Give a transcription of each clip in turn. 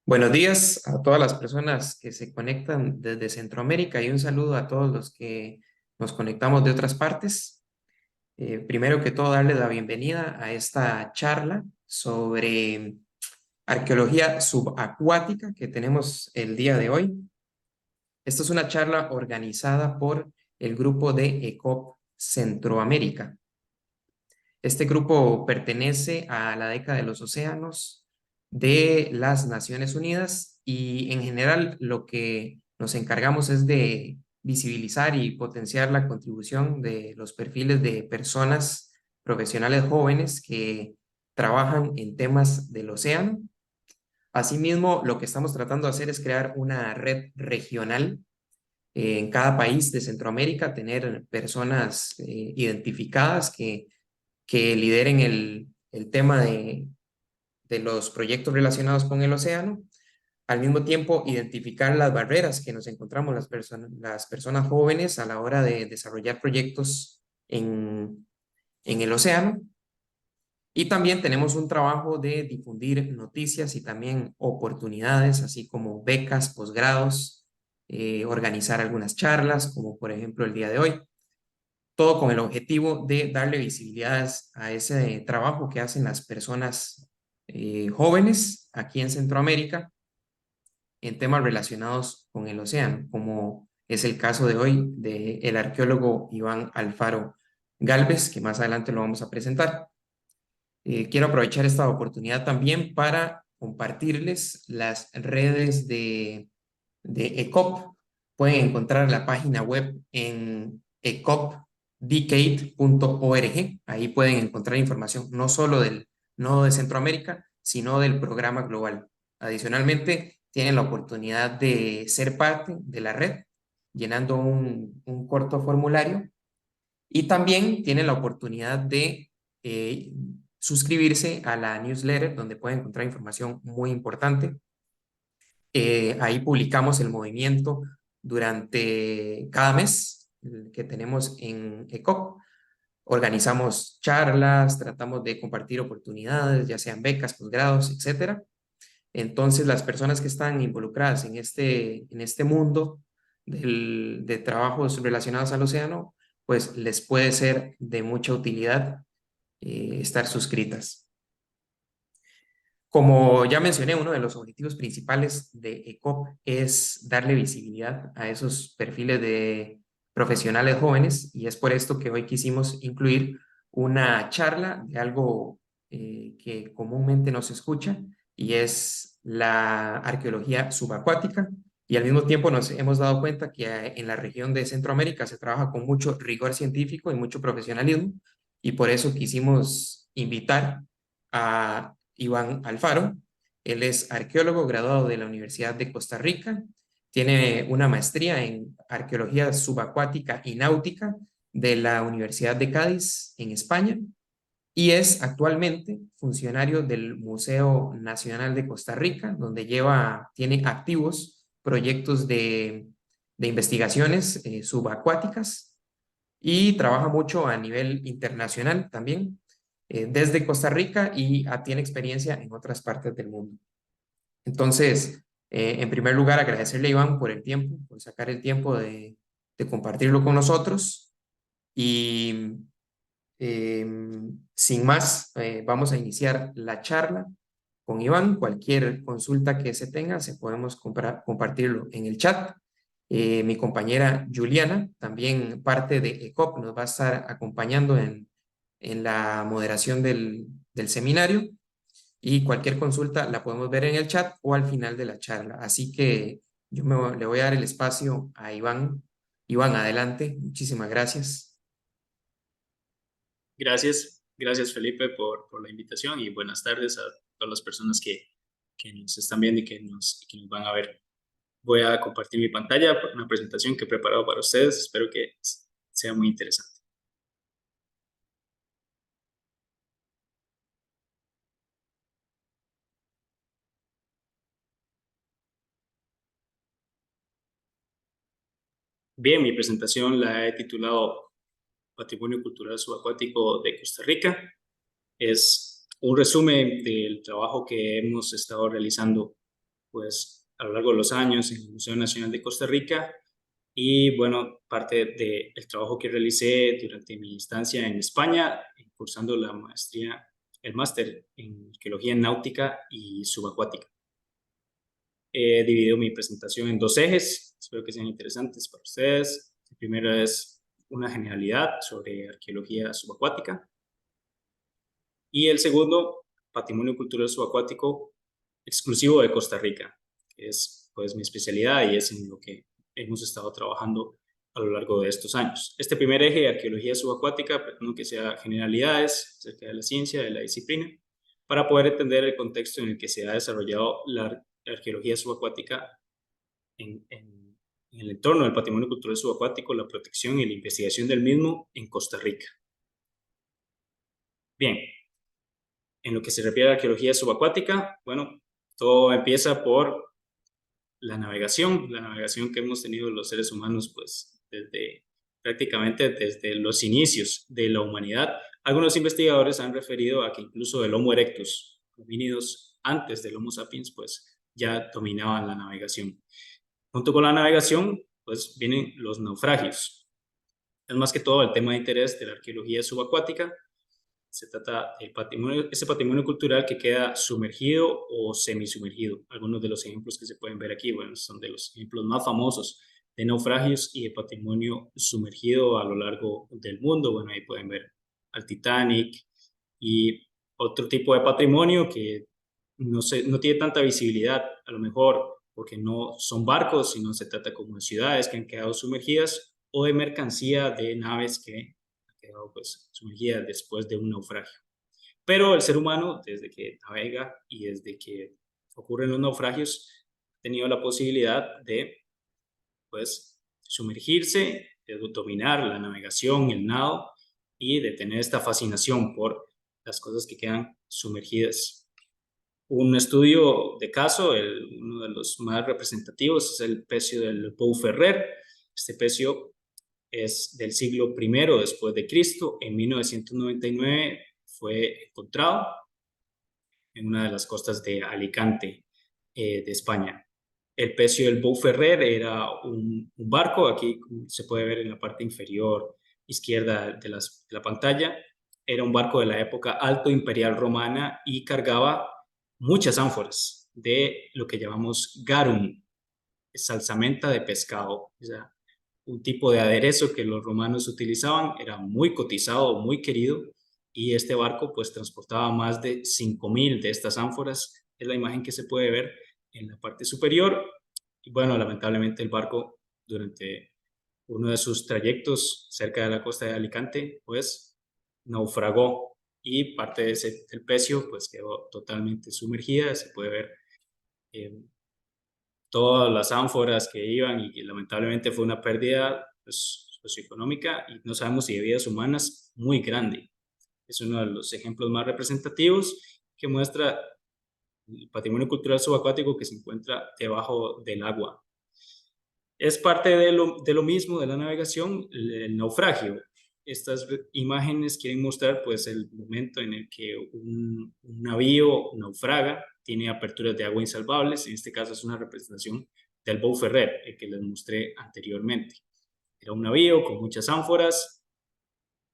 Buenos días a todas las personas que se conectan desde Centroamérica y un saludo a todos los que nos conectamos de otras partes. Primero que todo, darles la bienvenida a esta charla sobre arqueología subacuática que tenemos el día de hoy. Esta es una charla organizada por el grupo de ECOP Centroamérica. Este grupo pertenece a la década de los océanos de las Naciones Unidas y en general lo que nos encargamos es de visibilizar y potenciar la contribución de los perfiles de personas profesionales jóvenes que trabajan en temas del océano. Asimismo, lo que estamos tratando de hacer es crear una red regional en cada país de Centroamérica, tener personas identificadas que lideren el tema de los proyectos relacionados con el océano. Al mismo tiempo, identificar las barreras que nos encontramos las personas jóvenes a la hora de desarrollar proyectos en el océano. Y también tenemos un trabajo de difundir noticias y también oportunidades, así como becas, posgrados, organizar algunas charlas, como por ejemplo el día de hoy. Todo con el objetivo de darle visibilidad a ese trabajo que hacen las personas jóvenes aquí en Centroamérica en temas relacionados con el océano, como es el caso de hoy del arqueólogo Iván Alfaro Galvez, que más adelante lo vamos a presentar. Quiero aprovechar esta oportunidad también para compartirles las redes de ECOP. Pueden encontrar la página web en ecopdecade.org. Ahí pueden encontrar información no solo del nodo de Centroamérica, sino del programa global. Adicionalmente, tienen la oportunidad de ser parte de la red llenando un corto formulario y también tienen la oportunidad de eh, suscribirse a la newsletter donde pueden encontrar información muy importante. Ahí publicamos el movimiento durante cada mes que tenemos en ECOP. Organizamos charlas, tratamos de compartir oportunidades, ya sean becas, posgrados, etcétera. Entonces, las personas que están involucradas en este mundo de trabajos relacionados al océano, pues les puede ser de mucha utilidad estar suscritas. Como ya mencioné, uno de los objetivos principales de ECOP es darle visibilidad a esos perfiles de profesionales jóvenes y es por esto que hoy quisimos incluir una charla de algo que comúnmente no se escucha y es la arqueología subacuática y al mismo tiempo nos hemos dado cuenta que en la región de Centroamérica se trabaja con mucho rigor científico y mucho profesionalismo y por eso quisimos invitar a Iván Alfaro. Él es arqueólogo graduado de la Universidad de Costa Rica. Tiene una maestría en arqueología subacuática y náutica de la Universidad de Cádiz en España y es actualmente funcionario del Museo Nacional de Costa Rica, donde tiene activos proyectos de investigaciones subacuáticas y trabaja mucho a nivel internacional también desde Costa Rica y tiene experiencia en otras partes del mundo. Entonces, en primer lugar, agradecerle a Iván por el tiempo, por sacar el tiempo de compartirlo con nosotros y eh, sin más, vamos a iniciar la charla con Iván. Cualquier consulta que se tenga, se podemos compartirlo en el chat. Mi compañera Juliana, también parte de ECOP, nos va a estar acompañando en la moderación del seminario y cualquier consulta la podemos ver en el chat o al final de la charla. Así que le voy a dar el espacio a Iván. Iván, adelante. Muchísimas gracias. Gracias Felipe por la invitación y buenas tardes a todas las personas que nos están viendo y que nos van a ver. Voy a compartir mi pantalla, una presentación que he preparado para ustedes, espero que sea muy interesante. Bien, mi presentación la he titulado Patrimonio Cultural Subacuático de Costa Rica. Es un resumen del trabajo que hemos estado realizando pues a lo largo de los años en el Museo Nacional de Costa Rica. Y bueno, parte del trabajo que realicé durante mi estancia en España, cursando la maestría, el máster en arqueología náutica y subacuática. He dividido mi presentación en dos ejes, espero que sean interesantes para ustedes. El primero es una generalidad sobre arqueología subacuática y el segundo, patrimonio cultural subacuático exclusivo de Costa Rica, que es pues mi especialidad y es en lo que hemos estado trabajando a lo largo de estos años. Este primer eje de arqueología subacuática, pretendo que sea generalidades acerca de la ciencia, de la disciplina, para poder entender el contexto en el que se ha desarrollado la arqueología subacuática en el entorno del patrimonio cultural subacuático, la protección y la investigación del mismo en Costa Rica. Bien, en lo que se refiere a la arqueología subacuática, bueno, todo empieza por la navegación que hemos tenido los seres humanos, pues prácticamente desde los inicios de la humanidad. Algunos investigadores han referido a que incluso el Homo erectus, homínidos antes del Homo sapiens, pues ya dominaban la navegación. Junto con la navegación, pues vienen los naufragios. Es más que todo el tema de interés de la arqueología subacuática. Se trata del patrimonio, ese patrimonio cultural que queda sumergido o semisumergido. Algunos de los ejemplos que se pueden ver aquí, bueno, son de los ejemplos más famosos de naufragios y de patrimonio sumergido a lo largo del mundo. Bueno, ahí pueden ver al Titanic y otro tipo de patrimonio que no tiene tanta visibilidad, a lo mejor porque no son barcos, sino se trata como de ciudades que han quedado sumergidas o de mercancía de naves que han quedado pues sumergidas después de un naufragio. Pero el ser humano, desde que navega y desde que ocurren los naufragios, ha tenido la posibilidad de pues sumergirse, de dominar la navegación, el nado y de tener esta fascinación por las cosas que quedan sumergidas. Un estudio de caso, uno de los más representativos, es el pecio del Pou Ferrer. Este pecio es del siglo I después de Cristo. En 1999 fue encontrado en una de las costas de Alicante, de España. El pecio del Pou Ferrer era un barco, aquí se puede ver en la parte inferior izquierda de la pantalla. Era un barco de la época alto imperial romana y cargaba muchas ánforas de lo que llamamos garum, salsamenta de pescado. O sea, un tipo de aderezo que los romanos utilizaban, era muy cotizado, muy querido, y este barco pues transportaba más de 5.000 de estas ánforas. Es la imagen que se puede ver en la parte superior. Y bueno, lamentablemente el barco durante uno de sus trayectos cerca de la costa de Alicante pues naufragó y parte del pecio pues quedó totalmente sumergida. Se puede ver eh, todas las ánforas que iban y que lamentablemente fue una pérdida pues, socioeconómica y no sabemos si de vidas humanas muy grande. Es uno de los ejemplos más representativos que muestra el patrimonio cultural subacuático que se encuentra debajo del agua. Es parte de lo mismo de la navegación, el naufragio. Estas imágenes quieren mostrar pues el momento en el que un navío naufraga, tiene aperturas de agua insalvables. En este caso es una representación del Pou Ferrer, el que les mostré anteriormente. Era un navío con muchas ánforas,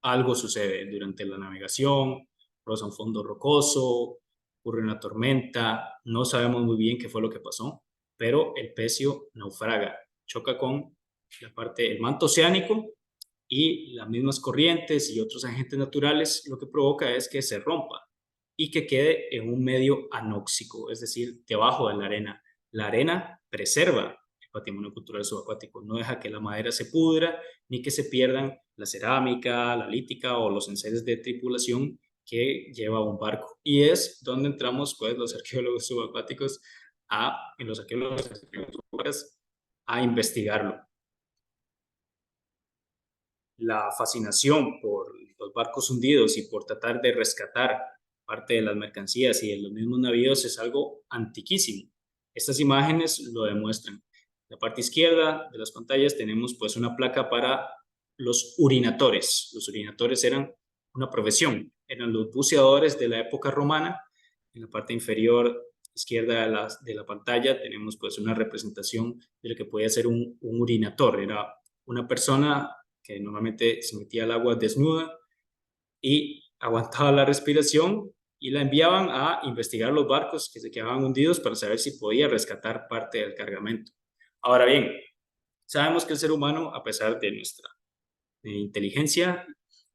algo sucede durante la navegación, roza un fondo rocoso, ocurre una tormenta, no sabemos muy bien qué fue lo que pasó, pero el pecio naufraga, choca con el manto oceánico y las mismas corrientes y otros agentes naturales lo que provoca es que se rompa y que quede en un medio anóxico, es decir, debajo de la arena. La arena preserva el patrimonio cultural subacuático, no deja que la madera se pudra ni que se pierdan la cerámica, la lítica o los enseres de tripulación que lleva un barco. Y es donde entramos pues los arqueólogos subacuáticos en los arqueólogos a investigarlo. La fascinación por los barcos hundidos y por tratar de rescatar parte de las mercancías y de los mismos navíos es algo antiquísimo. Estas imágenes lo demuestran. En la parte izquierda de las pantallas tenemos pues una placa para los urinatores. Los urinatores eran una profesión, eran los buceadores de la época romana. En la parte inferior izquierda de la pantalla tenemos pues una representación de lo que podía ser un urinator. Era una persona que normalmente se metía al agua desnuda y aguantaba la respiración y la enviaban a investigar los barcos que se quedaban hundidos para saber si podía rescatar parte del cargamento. Ahora bien, sabemos que el ser humano, a pesar de nuestra inteligencia,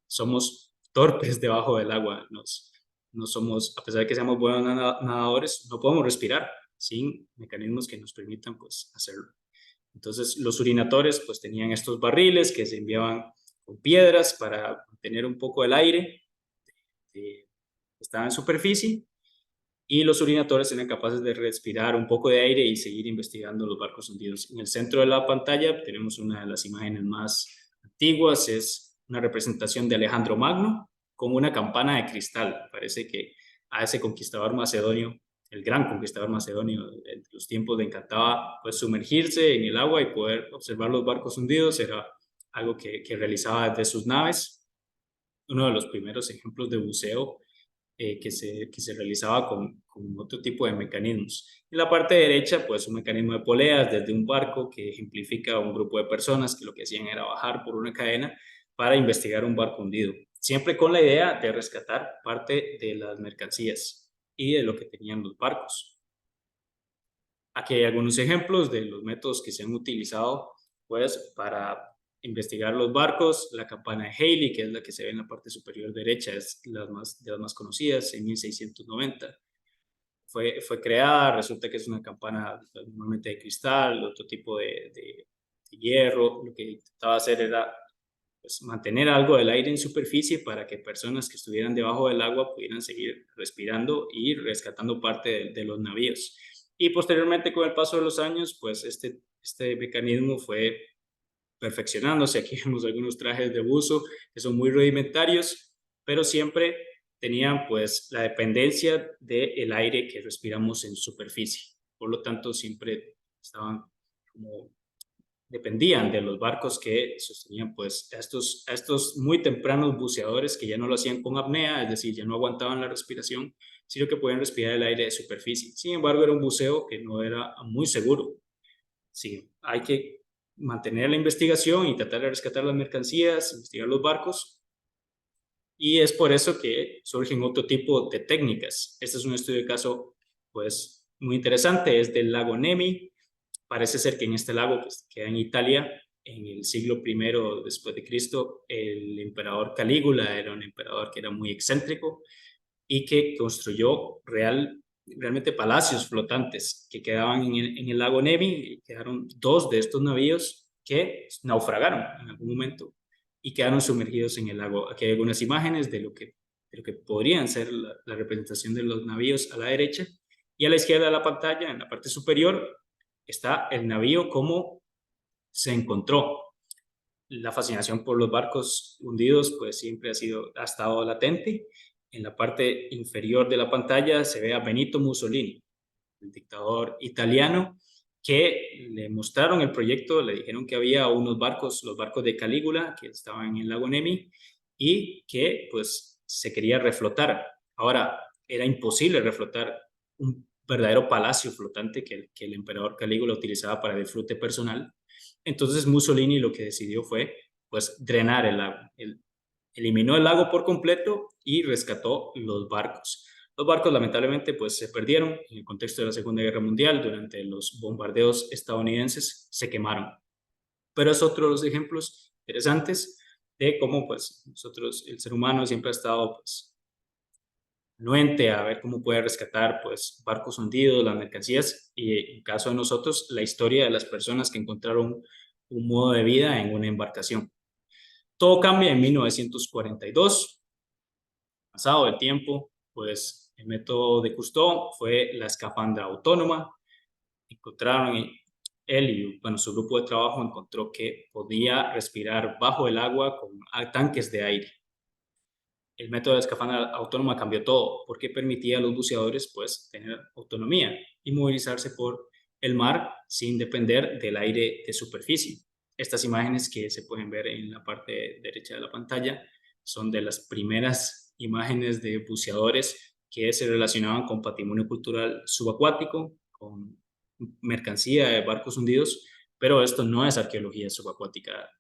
somos torpes debajo del agua. No somos, a pesar de que seamos buenos nadadores, no podemos respirar sin mecanismos que nos permitan pues hacerlo. Entonces los urinatores pues tenían estos barriles que se enviaban con piedras para mantener un poco el aire que estaba en superficie, y los urinatores eran capaces de respirar un poco de aire y seguir investigando los barcos hundidos. En el centro de la pantalla tenemos una de las imágenes más antiguas, es una representación de Alejandro Magno con una campana de cristal. Parece que a ese conquistador macedonio, el gran conquistador macedonio de los tiempos, le encantaba pues sumergirse en el agua y poder observar los barcos hundidos. Era algo que realizaba desde sus naves. Uno de los primeros ejemplos de buceo que se realizaba con otro tipo de mecanismos. En la parte derecha, pues un mecanismo de poleas desde un barco que ejemplifica a un grupo de personas que lo que hacían era bajar por una cadena para investigar un barco hundido, siempre con la idea de rescatar parte de las mercancías y de lo que tenían los barcos. Aquí hay algunos ejemplos de los métodos que se han utilizado pues para investigar los barcos. La campana de Halley, que es la que se ve en la parte superior derecha, es de las más conocidas, en 1690. Fue creada, resulta que es una campana normalmente de cristal, otro tipo de hierro. Lo que intentaba hacer era pues, mantener algo del aire en superficie para que personas que estuvieran debajo del agua pudieran seguir respirando y rescatando parte de los navíos. Y posteriormente, con el paso de los años, pues este mecanismo fue perfeccionándose. Aquí vemos algunos trajes de buzo que son muy rudimentarios, pero siempre tenían pues la dependencia del aire que respiramos en superficie. Por lo tanto, siempre estaban como dependían de los barcos que sostenían pues a estos muy tempranos buceadores que ya no lo hacían con apnea, es decir, ya no aguantaban la respiración, sino que podían respirar el aire de superficie. Sin embargo, era un buceo que no era muy seguro. Sí, hay que mantener la investigación y tratar de rescatar las mercancías, investigar los barcos, y es por eso que surgen otro tipo de técnicas. Este es un estudio de caso pues muy interesante, es del lago Nemi. Parece ser que en este lago, pues, que queda en Italia, en el siglo I después de Cristo, el emperador Calígula era un emperador que era muy excéntrico y que construyó realmente palacios flotantes que quedaban en el lago Nemi, y quedaron dos de estos navíos que naufragaron en algún momento y quedaron sumergidos en el lago. Aquí hay algunas imágenes de lo que podrían ser la representación de los navíos a la derecha, y a la izquierda de la pantalla, en la parte superior, está el navío como se encontró. La fascinación por los barcos hundidos pues siempre ha estado latente. En la parte inferior de la pantalla se ve a Benito Mussolini, el dictador italiano, que le mostraron el proyecto, le dijeron que había unos barcos, los barcos de Calígula, que estaban en el lago Nemi y que pues se quería reflotar. Ahora, era imposible reflotar un verdadero palacio flotante que el emperador Calígula utilizaba para disfrute personal. Entonces Mussolini lo que decidió fue pues drenar el lago. Eliminó el lago por completo y rescató los barcos. Los barcos lamentablemente pues se perdieron en el contexto de la Segunda Guerra Mundial. Durante los bombardeos estadounidenses se quemaron. Pero es otro de los ejemplos interesantes de cómo pues nosotros, el ser humano siempre ha estado pues anuente a ver cómo puede rescatar pues barcos hundidos, las mercancías, y en caso de nosotros, la historia de las personas que encontraron un modo de vida en una embarcación. Todo cambia en 1942. Pasado el tiempo, pues el método de Cousteau fue la escafandra autónoma. Encontraron, él y bueno, su grupo de trabajo encontró que podía respirar bajo el agua con tanques de aire. El método de escafandra autónoma cambió todo porque permitía a los buceadores pues tener autonomía y movilizarse por el mar sin depender del aire de superficie. Estas imágenes que se pueden ver en la parte derecha de la pantalla son de las primeras imágenes de buceadores que se relacionaban con patrimonio cultural subacuático, con mercancía de barcos hundidos, pero esto no es arqueología subacuática.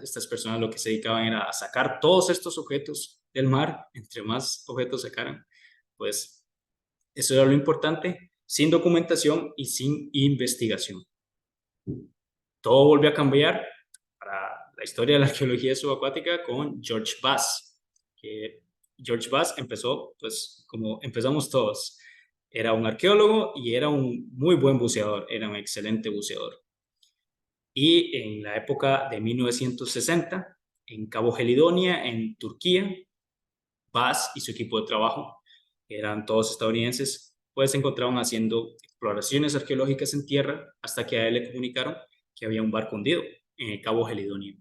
Estas personas lo que se dedicaban era a sacar todos estos objetos del mar, entre más objetos sacaran, pues eso era lo importante, sin documentación y sin investigación. Todo volvió a cambiar para la historia de la arqueología subacuática con George Bass, que George Bass empezó, pues como empezamos todos, era un arqueólogo y era un muy buen buceador, era un excelente buceador. Y en la época de 1960, en Cabo Gelidonia, en Turquía, Bass y su equipo de trabajo, que eran todos estadounidenses, pues se encontraron haciendo exploraciones arqueológicas en tierra hasta que a él le comunicaron que había un barco hundido en el Cabo Gelidonia.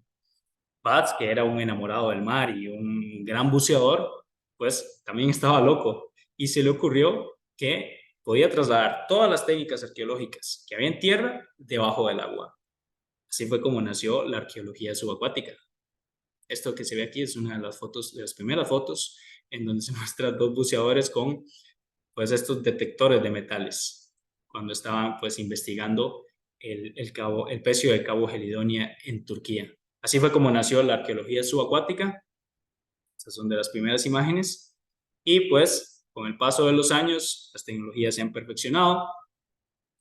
Bass, que era un enamorado del mar y un gran buceador, pues también estaba loco y se le ocurrió que podía trasladar todas las técnicas arqueológicas que había en tierra debajo del agua. Así fue como nació la arqueología subacuática. Esto que se ve aquí es una de las fotos, de las primeras fotos, en donde se muestran dos buceadores con pues estos detectores de metales, cuando estaban pues investigando el pecio del Cabo Gelidonia en Turquía. Así fue como nació la arqueología subacuática. Estas son de las primeras imágenes. Y pues con el paso de los años, las tecnologías se han perfeccionado.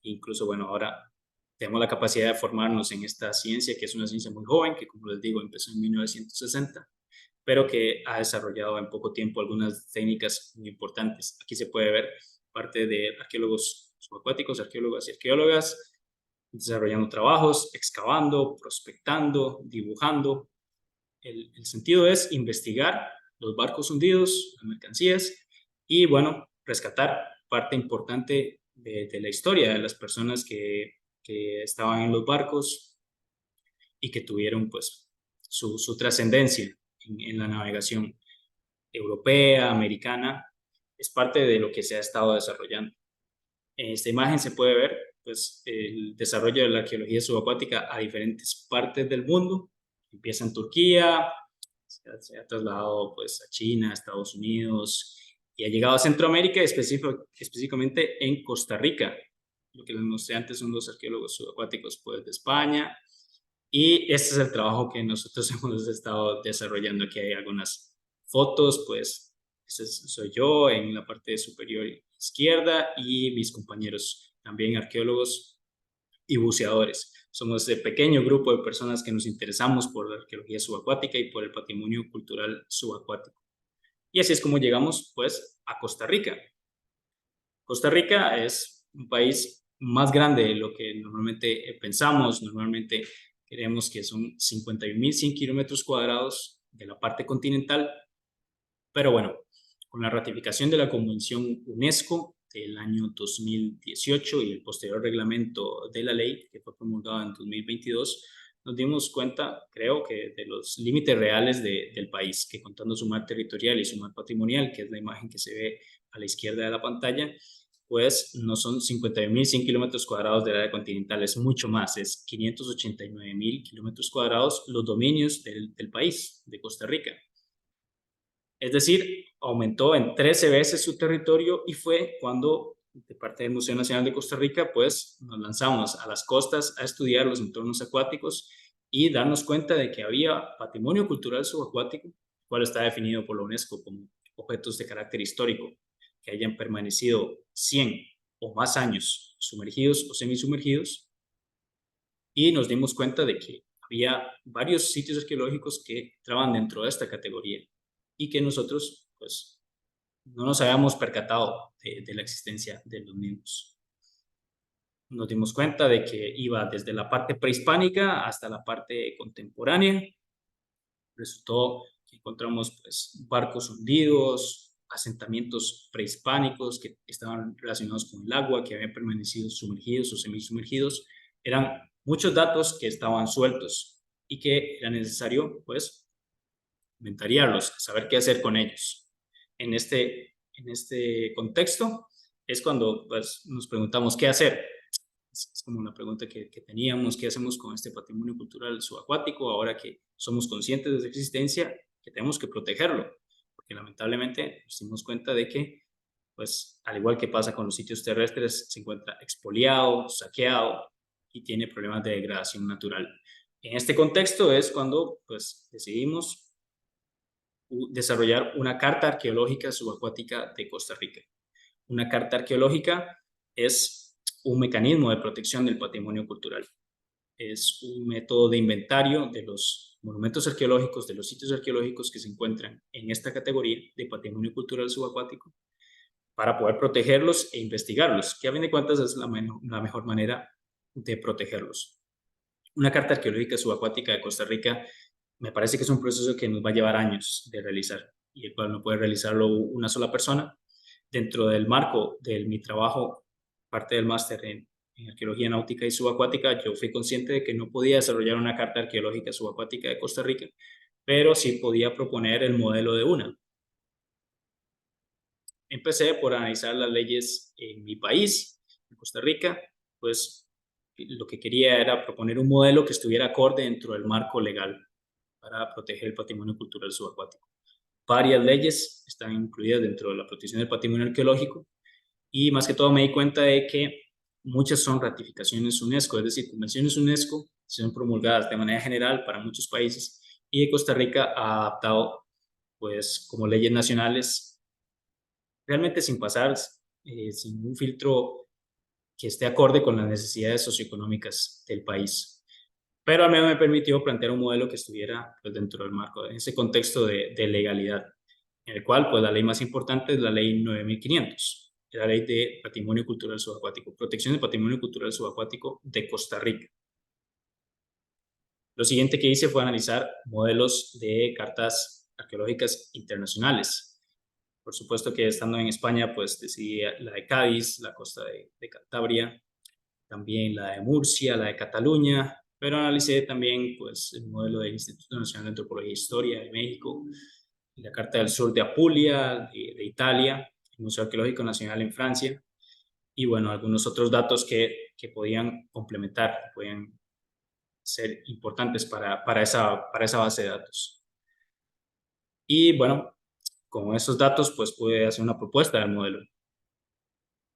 Incluso, bueno, ahora tenemos la capacidad de formarnos en esta ciencia, que es una ciencia muy joven, que como les digo, empezó en 1960, pero que ha desarrollado en poco tiempo algunas técnicas muy importantes. Aquí se puede ver parte de arqueólogos subacuáticos, arqueólogas y arqueólogas, desarrollando trabajos, excavando, prospectando, dibujando. El sentido es investigar los barcos hundidos, las mercancías y, bueno, rescatar parte importante de la historia de las personas que estaban en los barcos y que tuvieron, pues, su trascendencia en la navegación europea, americana. Es parte de lo que se ha estado desarrollando. En esta imagen se puede ver, pues, el desarrollo de la arqueología subacuática a diferentes partes del mundo. Empieza en Turquía, se ha trasladado pues, a China, a Estados Unidos y ha llegado a Centroamérica, específicamente en Costa Rica. Lo que les mostré antes son los arqueólogos subacuáticos pues, de España. Y este es el trabajo que nosotros hemos estado desarrollando. Aquí hay algunas fotos, pues este soy yo en la parte superior izquierda y mis compañeros también arqueólogos y buceadores. Somos ese pequeño grupo de personas que nos interesamos por la arqueología subacuática y por el patrimonio cultural subacuático. Y así es como llegamos pues a Costa Rica. Costa Rica es un país más grande de lo que normalmente pensamos. Normalmente creemos que son 51.100 kilómetros cuadrados de la parte continental, pero bueno, con la ratificación de la Convención UNESCO del año 2018 y el posterior reglamento de la ley que fue promulgado en 2022, nos dimos cuenta, creo que, de los límites reales del país, que contando su mar territorial y su mar patrimonial, que es la imagen que se ve a la izquierda de la pantalla, pues no son 51.100 kilómetros cuadrados del área continental, es mucho más, es 589.000 kilómetros cuadrados los dominios del país, de Costa Rica. Es decir, aumentó en 13 veces su territorio y fue cuando, de parte del Museo Nacional de Costa Rica, pues nos lanzamos a las costas a estudiar los entornos acuáticos y darnos cuenta de que había patrimonio cultural subacuático, el cual está definido por la UNESCO como objetos de carácter histórico que hayan permanecido 100 o más años sumergidos o semisumergidos, y nos dimos cuenta de que había varios sitios arqueológicos que entraban dentro de esta categoría y que nosotros pues no nos habíamos percatado de la existencia de los mismos. Nos dimos cuenta de que iba desde la parte prehispánica hasta la parte contemporánea. Resultó que encontramos pues, barcos hundidos, asentamientos prehispánicos que estaban relacionados con el agua, que habían permanecido sumergidos o semisumergidos. Eran muchos datos que estaban sueltos y que era necesario pues inventariarlos, saber qué hacer con ellos. En este contexto es cuando pues, nos preguntamos qué hacer. Es como una pregunta que teníamos, ¿qué hacemos con este patrimonio cultural subacuático ahora que somos conscientes de su existencia, que tenemos que protegerlo? Porque lamentablemente nos dimos cuenta de que pues al igual que pasa con los sitios terrestres, se encuentra expoliado, saqueado y tiene problemas de degradación natural. En este contexto es cuando pues decidimos desarrollar una carta arqueológica subacuática de Costa Rica. Una carta arqueológica es un mecanismo de protección del patrimonio cultural. Es un método de inventario de los monumentos arqueológicos, de los sitios arqueológicos que se encuentran en esta categoría de patrimonio cultural subacuático para poder protegerlos e investigarlos, que a fin de cuentas es la mejor manera de protegerlos. Una carta arqueológica subacuática de Costa Rica me parece que es un proceso que nos va a llevar años de realizar y el cual no puede realizarlo una sola persona. Dentro del marco de mi trabajo, parte del máster en arqueología náutica y subacuática, yo fui consciente de que no podía desarrollar una carta arqueológica subacuática de Costa Rica, pero sí podía proponer el modelo de una. Empecé por analizar las leyes en mi país, en Costa Rica, pues lo que quería era proponer un modelo que estuviera acorde dentro del marco legal para proteger el patrimonio cultural subacuático. Varias leyes están incluidas dentro de la protección del patrimonio arqueológico y más que todo me di cuenta de que muchas son ratificaciones UNESCO, es decir, convenciones UNESCO son promulgadas de manera general para muchos países y Costa Rica ha adaptado pues como leyes nacionales realmente sin pasar, sin un filtro que esté acorde con las necesidades socioeconómicas del país. Pero al menos me permitió plantear un modelo que estuviera pues, dentro del marco, en ese contexto de legalidad, en el cual pues, la ley más importante es la ley 9500, la ley de patrimonio cultural subacuático, protección del patrimonio cultural subacuático de Costa Rica. Lo siguiente que hice fue analizar modelos de cartas arqueológicas internacionales. Por supuesto que estando en España, pues decidí la de Cádiz, la costa de Cantabria, también la de Murcia, la de Cataluña, pero analicé también pues, el modelo del Instituto Nacional de Antropología e Historia de México, la Carta del Sur de Apulia, de Italia, el Museo Arqueológico Nacional en Francia, y bueno, algunos otros datos que podían complementar, podían ser importantes para esa base de datos. Y bueno, con esos datos pues pude hacer una propuesta del modelo.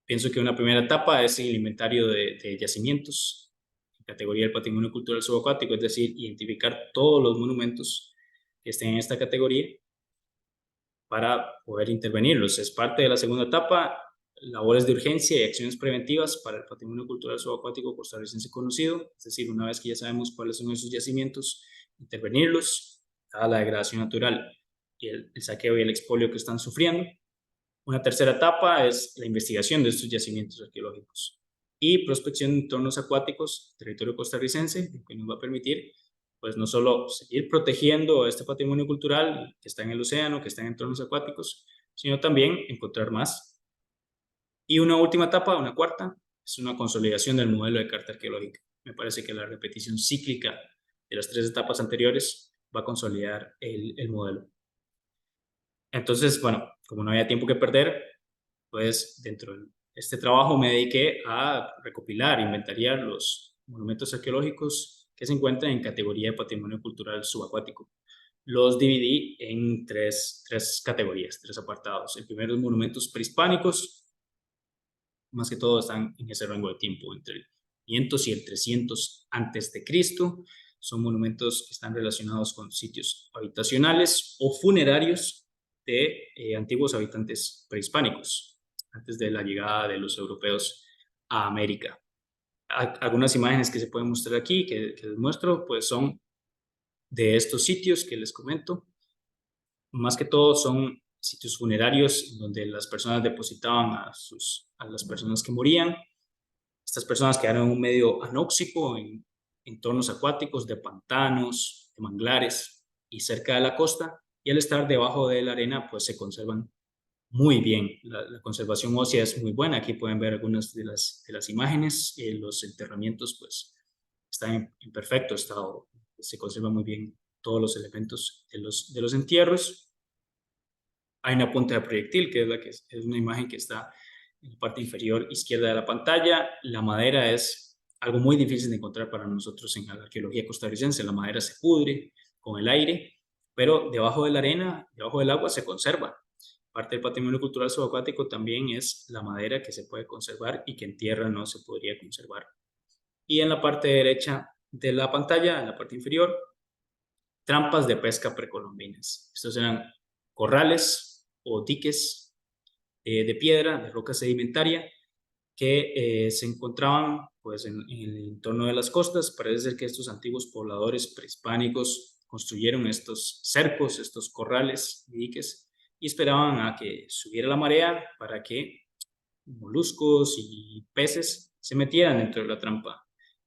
Pienso que una primera etapa es el inventario de yacimientos en categoría del patrimonio cultural subacuático, es decir, identificar todos los monumentos que estén en esta categoría para poder intervenirlos. Es parte de la segunda etapa, labores de urgencia y acciones preventivas para el patrimonio cultural subacuático costarricense conocido, es decir, una vez que ya sabemos cuáles son esos yacimientos, intervenirlos, a la degradación natural y el saqueo y el expolio que están sufriendo. Una tercera etapa es la investigación de estos yacimientos arqueológicos y prospección de entornos acuáticos, territorio costarricense, que nos va a permitir pues no solo seguir protegiendo este patrimonio cultural que está en el océano, que está en entornos acuáticos, sino también encontrar más. Y una última etapa, una cuarta, es una consolidación del modelo de carta arqueológica. Me parece que la repetición cíclica de las tres etapas anteriores va a consolidar el modelo. Entonces, bueno, como no había tiempo que perder, pues dentro de este trabajo me dediqué a recopilar, inventariar los monumentos arqueológicos que se encuentran en categoría de patrimonio cultural subacuático. Los dividí en tres categorías, tres apartados. El primero es monumentos prehispánicos, más que todo están en ese rango de tiempo entre el 500 y el 300 antes de Cristo. Son monumentos que están relacionados con sitios habitacionales o funerarios de antiguos habitantes prehispánicos, antes de la llegada de los europeos a América. Algunas imágenes que se pueden mostrar aquí, que les muestro, pues son de estos sitios que les comento. Más que todo son sitios funerarios donde las personas depositaban a las personas que morían. Estas personas quedaron en un medio anóxico, en entornos acuáticos, de pantanos, de manglares y cerca de la costa. Y al estar debajo de la arena, pues se conservan muy bien. La conservación ósea es muy buena. Aquí pueden ver algunas de las imágenes. Los enterramientos, pues, están en perfecto estado. Se conservan muy bien todos los elementos de los entierros. Hay una punta de proyectil, que es una imagen que está en la parte inferior izquierda de la pantalla. La madera es algo muy difícil de encontrar para nosotros en la arqueología costarricense. La madera se pudre con el aire, pero debajo de la arena, debajo del agua, se conserva. parte del patrimonio cultural subacuático también es la madera que se puede conservar y que en tierra no se podría conservar. Y en la parte derecha de la pantalla, en la parte inferior, trampas de pesca precolombinas. Estos eran corrales o diques de piedra, de roca sedimentaria, que se encontraban pues, en el entorno de las costas. Parece ser que estos antiguos pobladores prehispánicos construyeron estos cercos, estos corrales y diques, y esperaban a que subiera la marea para que moluscos y peces se metieran dentro de la trampa.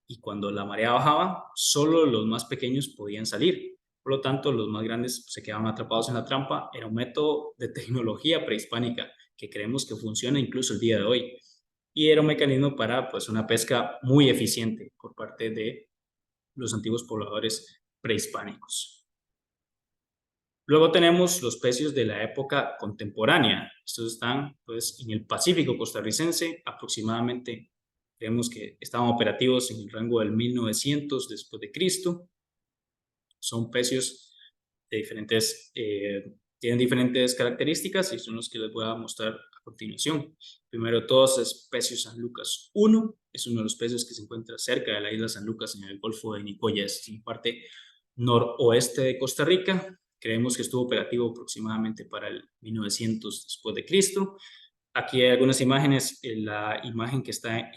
Y cuando la marea bajaba, solo los más pequeños podían salir. Por lo tanto, los más grandes se quedaban atrapados en la trampa. Era un método de tecnología prehispánica que creemos que funciona incluso el día de hoy. Y era un mecanismo para pues, una pesca muy eficiente por parte de los antiguos pobladores prehispánicos. Luego tenemos los pecios de la época contemporánea. Estos están pues, en el Pacífico costarricense, aproximadamente creemos que estaban operativos en el rango del 1900 después de Cristo. Son pecios de diferentes, tienen diferentes características y son los que les voy a mostrar a continuación. Primero de todos es Pecio San Lucas 1, es uno de los pecios que se encuentra cerca de la isla San Lucas en el Golfo de Nicoya, es en parte noroeste de Costa Rica. Creemos que estuvo operativo aproximadamente para el 1900 después de Cristo. Aquí hay algunas imágenes. La imagen que está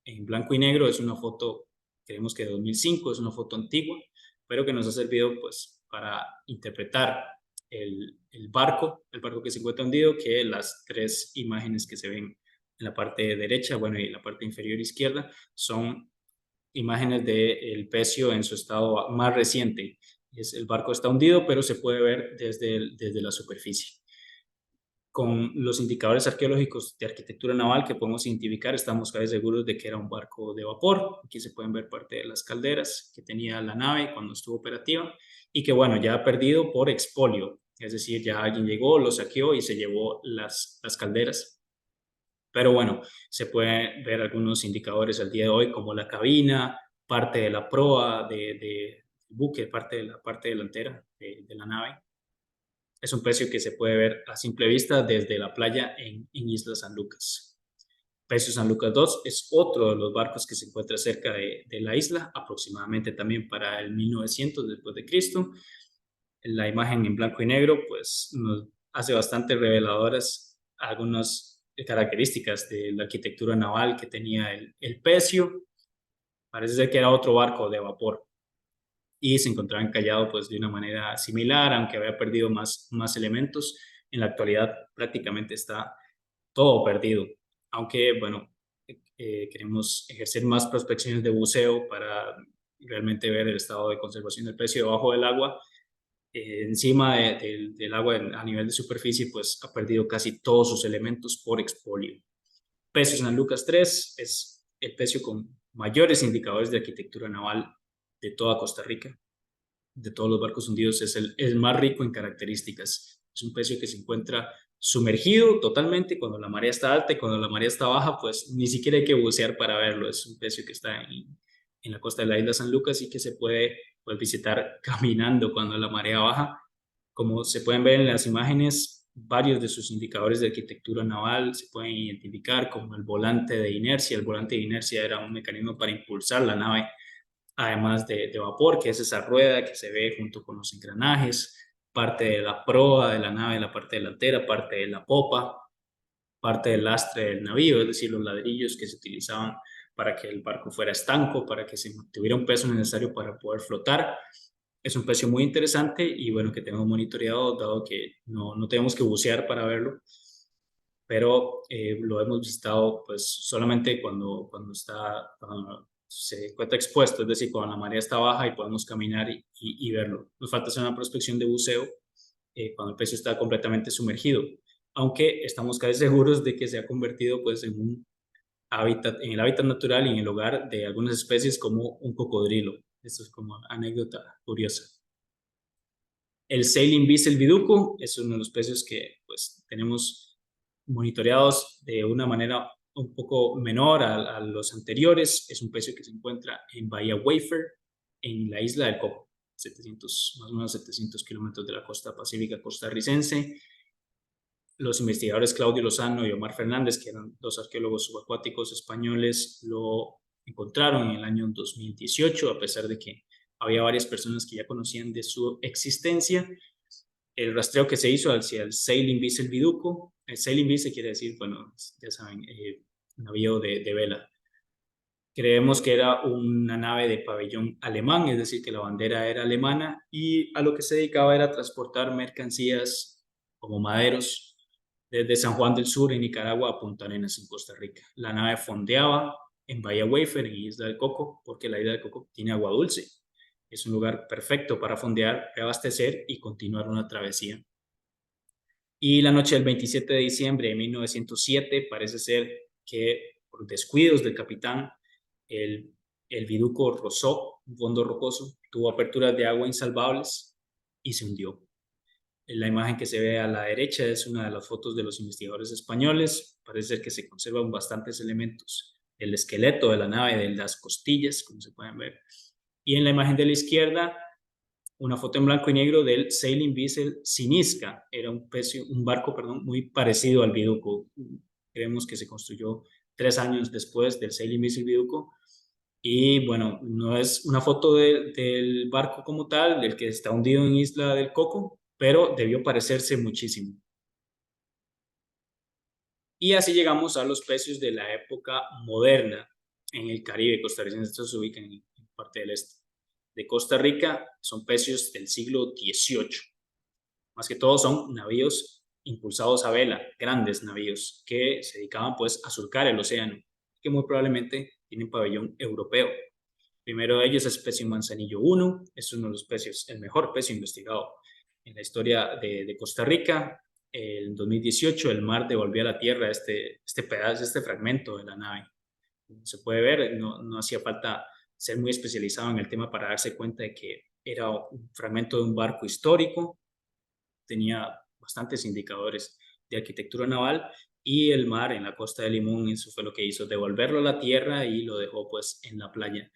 en blanco y negro es una foto, creemos que de 2005, es una foto antigua, pero que nos ha servido pues, para interpretar el barco que se encuentra hundido, que las tres imágenes que se ven en la parte derecha, bueno, y la parte inferior izquierda, son imágenes del pecio en su estado más reciente. El barco está hundido, pero se puede ver desde la superficie. Con los indicadores arqueológicos de arquitectura naval que podemos identificar, estamos casi seguros de que era un barco de vapor. Aquí se pueden ver parte de las calderas que tenía la nave cuando estuvo operativa y que, bueno, ya ha perdido por expolio. Es decir, ya alguien llegó, lo saqueó y se llevó las calderas. Pero bueno, se pueden ver algunos indicadores al día de hoy, como la cabina, parte de la proa del buque, parte de la parte delantera de la nave. Es un pecio que se puede ver a simple vista desde la playa en Isla San Lucas. Pecio San Lucas 2 es otro de los barcos que se encuentra cerca de la isla, aproximadamente también para el 1900 después de Cristo. La imagen en blanco y negro pues nos hace bastante reveladoras algunas características de la arquitectura naval que tenía el pecio. Parece ser que era otro barco de vapor y se encontraba encallado pues de una manera similar, aunque había perdido más elementos. En la actualidad prácticamente está todo perdido, aunque bueno, queremos ejercer más prospecciones de buceo para realmente ver el estado de conservación del pecio debajo del agua. Encima del agua a nivel de superficie pues ha perdido casi todos sus elementos por expolio. Pecio San Lucas 3 es el pecio con mayores indicadores de arquitectura naval de toda Costa Rica. De todos los barcos hundidos es el más rico en características. Es un pecio que se encuentra sumergido totalmente cuando la marea está alta y cuando la marea está baja, pues ni siquiera hay que bucear para verlo. Es un pecio que está en la costa de la isla San Lucas y que se puede pues, visitar caminando cuando la marea baja. Como se pueden ver en las imágenes, varios de sus indicadores de arquitectura naval se pueden identificar como el volante de inercia. El volante de inercia era un mecanismo para impulsar la nave además de vapor, que es esa rueda que se ve junto con los engranajes, parte de la proa de la nave, la parte delantera, parte de la popa, parte del lastre del navío, es decir, los ladrillos que se utilizaban para que el barco fuera estanco, para que se tuviera un peso necesario para poder flotar. Es un pecio muy interesante y bueno, que tenemos monitoreado, dado que no tenemos que bucear para verlo, pero lo hemos visitado pues solamente cuando se encuentra expuesto, es decir, cuando la marea está baja y podemos caminar y verlo. Nos falta hacer una prospección de buceo cuando el pecio está completamente sumergido, aunque estamos casi seguros de que se ha convertido pues en un hábitat, en el hábitat natural y en el hogar de algunas especies como un cocodrilo. Esto es como anécdota curiosa. El Sailing Beast, el biduco, es uno de los peces que pues tenemos monitoreados de una manera un poco menor a los anteriores. Es un pecio que se encuentra en Bahía Wafer, en la isla del Coco, 700, más o menos 700 kilómetros de la costa pacífica costarricense. los investigadores Claudio Lozano y Omar Fernández, que eran dos arqueólogos subacuáticos españoles, lo encontraron en el año 2018, a pesar de que había varias personas que ya conocían de su existencia. El rastreo que se hizo hacia el Sailing Vessel Viduco, el Sailing Vessel quiere decir, bueno, ya saben, navío de vela. Creemos que era una nave de pabellón alemán, es decir, que la bandera era alemana, y a lo que se dedicaba era transportar mercancías como maderos desde San Juan del Sur, en Nicaragua, a Punta Arenas, en Costa Rica. La nave fondeaba en Bahía Waifer, en Isla del Coco, porque la Isla del Coco tiene agua dulce. Es un lugar perfecto para fondear, reabastecer y continuar una travesía. Y la noche del 27 de diciembre de 1907 parece ser que por descuidos del capitán, el, el Viduco rozó un fondo rocoso, tuvo aperturas de agua insalvables y se hundió. La imagen que se ve a la derecha es una de las fotos de los investigadores españoles. Parece ser que se conservan bastantes elementos del esqueleto de la nave, de las costillas, como se pueden ver. Y en la imagen de la izquierda, una foto en blanco y negro del Sailing Vessel Sinisca. Era un barco, muy parecido al Viduco. Creemos que se construyó 3 años después del Sailing Vessel Viduco. Y bueno, no es una foto del barco como tal, del que está hundido en Isla del Coco, pero debió parecerse muchísimo. Y así llegamos a los pecios de la época moderna en el Caribe costarricense. Estos se ubican en parte del este de Costa Rica. Son pecios del siglo XVIII. Más que todo son navíos impulsados a vela, grandes navíos que se dedicaban pues a surcar el océano, que muy probablemente tienen pabellón europeo. Primero de ellos es pecio Manzanillo 1, es uno de los pecios, el mejor pecio investigado en la historia de Costa Rica. En 2018 el mar devolvió a la tierra este pedazo, este fragmento de la nave. Como se puede ver, no hacía falta ser muy especializado en el tema para darse cuenta de que era un fragmento de un barco histórico, tenía bastantes indicadores de arquitectura naval, y el mar en la costa de Limón, eso fue lo que hizo, devolverlo a la tierra y lo dejó pues en la playa.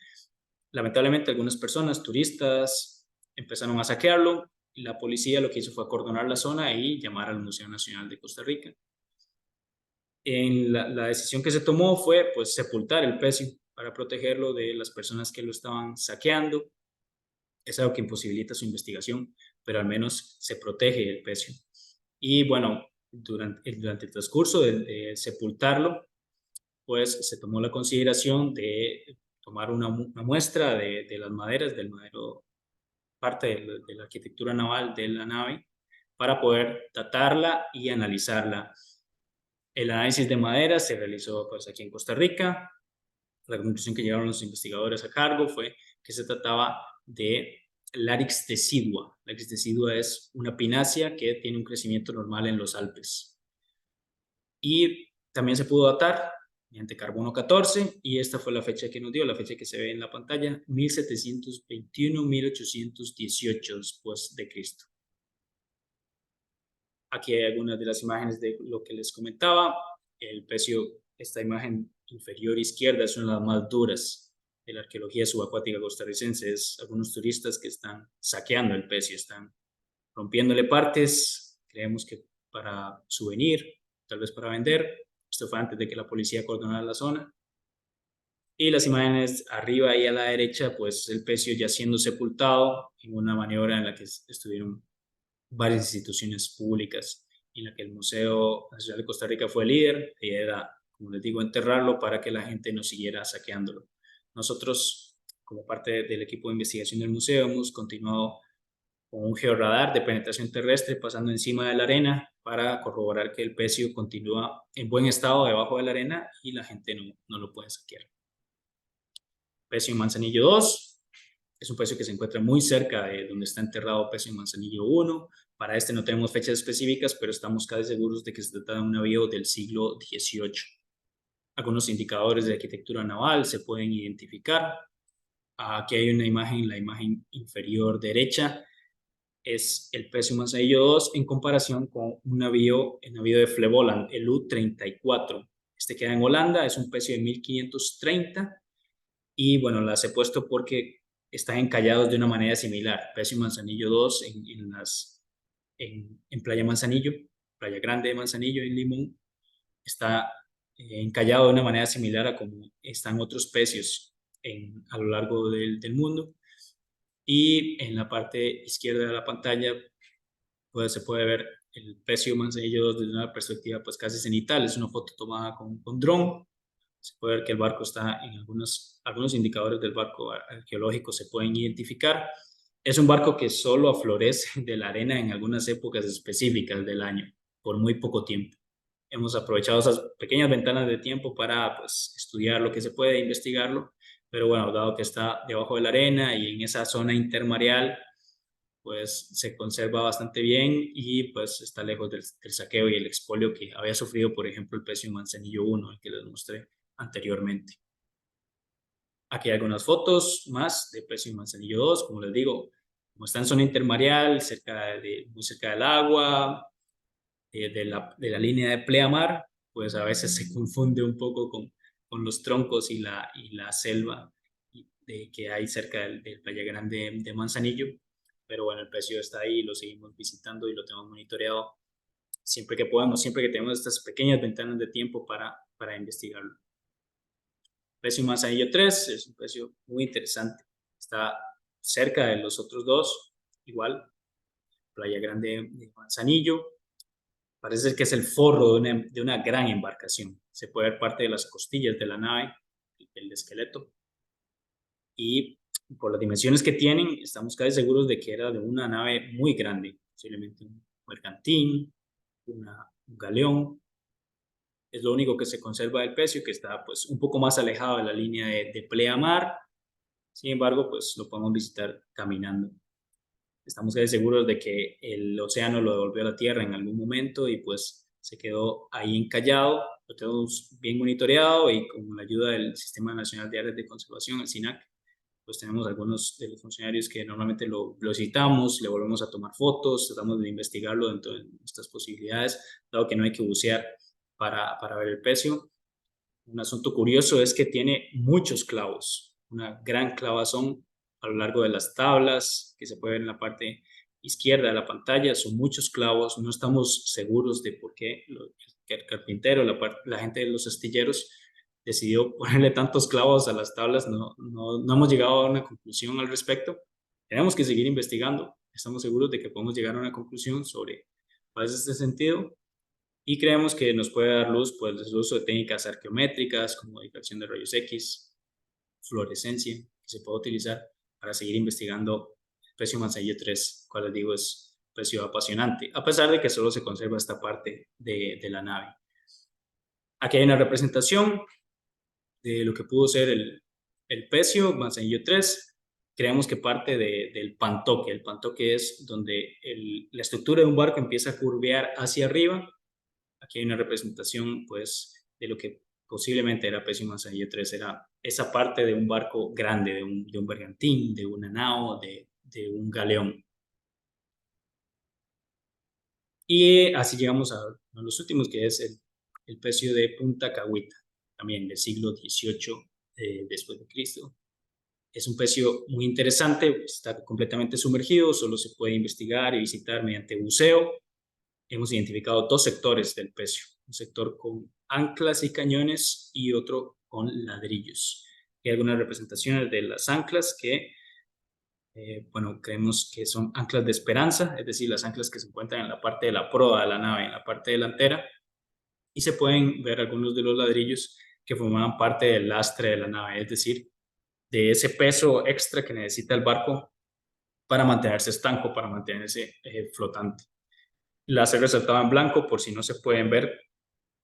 Lamentablemente algunas personas, turistas, empezaron a saquearlo. La policía lo que hizo fue acordonar la zona y llamar al Museo Nacional de Costa Rica. La decisión que se tomó fue pues sepultar el pecio para protegerlo de las personas que lo estaban saqueando. Es algo que imposibilita su investigación, pero al menos se protege el pecio. Y bueno, durante el transcurso de sepultarlo, pues se tomó la consideración de tomar una muestra de las maderas, del madero, parte de la arquitectura naval de la nave, para poder datarla y analizarla. El análisis de madera se realizó pues aquí en Costa Rica. La conclusión que llegaron los investigadores a cargo fue que se trataba de Larix decidua. Larix decidua es una pinácea que tiene un crecimiento normal en los Alpes. Y también se pudo datar mediante carbono 14, y esta fue la fecha que nos dio, la fecha que se ve en la pantalla, 1721-1818 después de Cristo. Aquí hay algunas de las imágenes de lo que les comentaba. El pecio, esta imagen inferior izquierda, es una de las más duras de la arqueología subacuática costarricense. Es algunos turistas que están saqueando el pecio, están rompiéndole partes, creemos que para souvenir, tal vez para vender. Esto fue antes de que la policía acordonara la zona. Y las imágenes arriba y a la derecha, pues el pecio ya siendo sepultado en una maniobra en la que estuvieron varias instituciones públicas, en la que el Museo Nacional de Costa Rica fue líder, y era, como les digo, enterrarlo para que la gente no siguiera saqueándolo. Nosotros, como parte del equipo de investigación del museo, hemos continuado con un georradar de penetración terrestre pasando encima de la arena para corroborar que el pecio continúa en buen estado debajo de la arena y la gente no lo puede saquear. Pecio Manzanillo 2 es un pecio que se encuentra muy cerca de donde está enterrado pecio Manzanillo 1. Para este no tenemos fechas específicas, pero estamos casi seguros de que se trata de un navío del siglo XVIII. Algunos indicadores de arquitectura naval se pueden identificar. Aquí hay una imagen, la imagen inferior derecha es el pecio Manzanillo 2 en comparación con el navío de Flevoland, el U-34. Este queda en Holanda, es un pecio de 1530, y bueno, las he puesto porque están encallados de una manera similar. Pecio Manzanillo 2 en Playa Manzanillo Playa Grande de Manzanillo, en Limón, está encallado de una manera similar a como están otros pecios a lo largo del mundo. Y en la parte izquierda de la pantalla pues, se puede ver el pecio Manzanillo 2 desde una perspectiva pues, casi cenital. Es una foto tomada con dron. Se puede ver que el barco está en algunos indicadores del barco arqueológico se pueden identificar. Es un barco que solo aflorece de la arena en algunas épocas específicas del año, por muy poco tiempo. Hemos aprovechado esas pequeñas ventanas de tiempo para pues, estudiar lo que se puede, investigarlo, pero bueno, dado que está debajo de la arena y en esa zona intermareal, pues se conserva bastante bien y pues está lejos del saqueo y el expolio que había sufrido, por ejemplo, el pecio Manzanillo 1, el que les mostré anteriormente. Aquí hay algunas fotos más de pecio Manzanillo 2, como les digo, como está en zona intermareal, muy cerca del agua, de la línea de pleamar, pues a veces se confunde un poco con los troncos y la selva que hay cerca del Playa Grande de Manzanillo. Pero bueno, el precio está ahí, lo seguimos visitando y lo tenemos monitoreado siempre que podamos, siempre que tenemos estas pequeñas ventanas de tiempo para investigarlo. El precio Manzanillo 3 es un precio muy interesante. Está cerca de los otros dos, igual, Playa Grande de Manzanillo. Parece que es el forro de una gran embarcación. Se puede ver parte de las costillas de la nave, el esqueleto. Y por las dimensiones que tienen, estamos casi seguros de que era de una nave muy grande, posiblemente un mercantil, un galeón. Es lo único que se conserva del pecio, que está pues un poco más alejado de la línea de pleamar. Sin embargo, pues lo podemos visitar caminando. Estamos casi seguros de que el océano lo devolvió a la Tierra en algún momento y pues se quedó ahí encallado. Lo tenemos bien monitoreado y con la ayuda del Sistema Nacional de Áreas de Conservación, el SINAC, pues tenemos algunos de los funcionarios que normalmente lo citamos, le volvemos a tomar fotos, tratamos de investigarlo dentro de nuestras posibilidades, dado que no hay que bucear para ver el pecio. Un asunto curioso es que tiene muchos clavos, una gran clavazón a lo largo de las tablas que se puede ver en la parte izquierda de la pantalla. Son muchos clavos, no estamos seguros de por qué el carpintero, la gente de los astilleros decidió ponerle tantos clavos a las tablas. No hemos llegado a una conclusión al respecto. Tenemos que seguir investigando. Estamos seguros de que podemos llegar a una conclusión sobre cuál es este sentido y creemos que nos puede dar luz pues, el uso de técnicas arqueométricas como difracción de rayos X, fluorescencia, que se puede utilizar para seguir investigando el pecio Manzanillo 3, cual les digo es un pecio apasionante, a pesar de que solo se conserva esta parte de la nave. Aquí hay una representación de lo que pudo ser el pecio Manzanillo 3. Creemos que parte del pantoque. El pantoque es donde la estructura de un barco empieza a curvear hacia arriba. Aquí hay una representación, pues, de lo que posiblemente era pecio Manzanillo 3, era esa parte de un barco grande, de un bergantín, de una nao, de un galeón. Y así llegamos a los últimos, que es el pecio de Punta Cahuita, también del siglo XVIII después de Cristo. Es un pecio muy interesante, está completamente sumergido, solo se puede investigar y visitar mediante buceo. Hemos identificado dos sectores del pecio, un sector con anclas y cañones y otro con ladrillos. Hay algunas representaciones de las anclas que, bueno, creemos que son anclas de esperanza, es decir, las anclas que se encuentran en la parte de la proa de la nave, en la parte delantera, y se pueden ver algunos de los ladrillos que formaban parte del lastre de la nave, es decir, de ese peso extra que necesita el barco para mantenerse estanco, para mantenerse flotante. Las he resaltado en blanco por si no se pueden ver,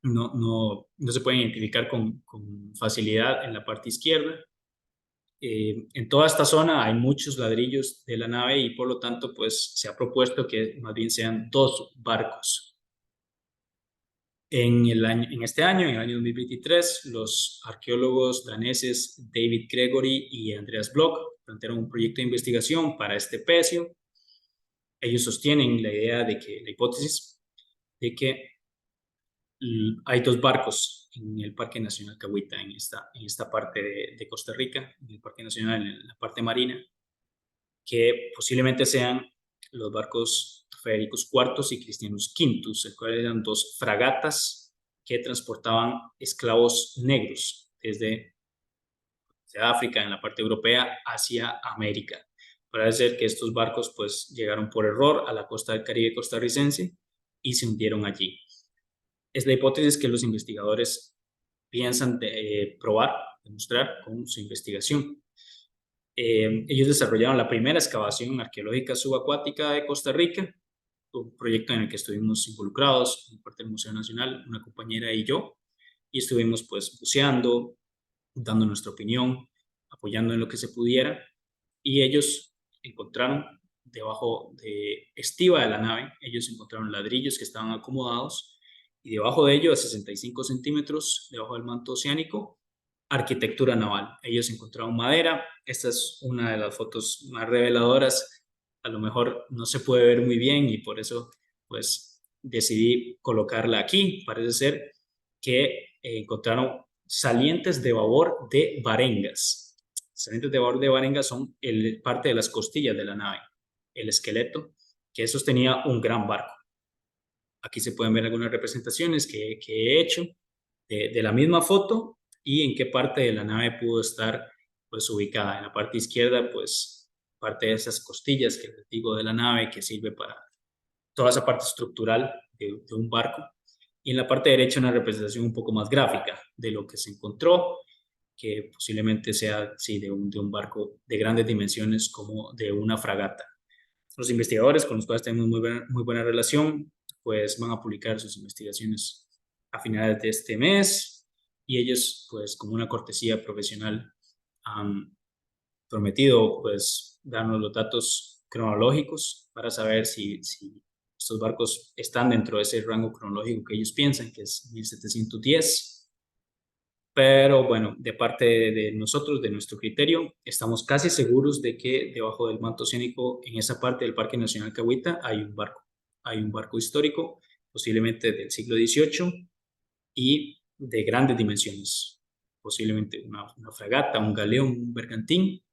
no se pueden identificar con facilidad en la parte izquierda. En toda esta zona hay muchos ladrillos de la nave y por lo tanto pues se ha propuesto que más bien sean dos barcos. En este año, en el año 2023, los arqueólogos daneses David Gregory y Andreas Bloch plantearon un proyecto de investigación para este pecio. Ellos sostienen la hipótesis de que hay dos barcos en el Parque Nacional Cahuita, en esta parte de Costa Rica, en el Parque Nacional, en la parte marina, que posiblemente sean los barcos Federicus IV y Cristianus V, el cual eran dos fragatas que transportaban esclavos negros desde África, en la parte europea, hacia América. Parece ser que estos barcos pues llegaron por error a la costa del Caribe costarricense y se hundieron allí. Es la hipótesis que los investigadores piensan probar, demostrar con su investigación. Ellos desarrollaron la primera excavación arqueológica subacuática de Costa Rica, un proyecto en el que estuvimos involucrados, por parte del Museo Nacional, una compañera y yo, y estuvimos pues buceando, dando nuestra opinión, apoyando en lo que se pudiera, y ellos encontraron debajo de estiva de la nave, ellos encontraron ladrillos que estaban acomodados, y debajo de ello, a 65 centímetros, debajo del manto oceánico, arquitectura naval. Ellos encontraron madera. Esta es una de las fotos más reveladoras. A lo mejor no se puede ver muy bien y por eso pues decidí colocarla aquí. Parece ser que encontraron salientes de babor de varengas. Salientes de babor de varengas son parte de las costillas de la nave, el esqueleto que sostenía un gran barco. Aquí se pueden ver algunas representaciones que he hecho de la misma foto y en qué parte de la nave pudo estar pues ubicada. En la parte izquierda, pues parte de esas costillas que les digo de la nave que sirve para toda esa parte estructural de un barco. Y en la parte derecha una representación un poco más gráfica de lo que se encontró, que posiblemente sea sí, de un barco de grandes dimensiones como de una fragata. Los investigadores con los cuales tenemos muy buena relación, pues van a publicar sus investigaciones a finales de este mes y ellos, pues como una cortesía profesional, han prometido pues darnos los datos cronológicos para saber si estos barcos están dentro de ese rango cronológico que ellos piensan, que es 1710. Pero bueno, de parte de nosotros, de nuestro criterio, estamos casi seguros de que debajo del manto oceánico, en esa parte del Parque Nacional Cahuita, hay un barco. Hay un barco histórico, posiblemente del siglo XVIII y de grandes dimensiones. Posiblemente una fragata, un galeón, un bergantín.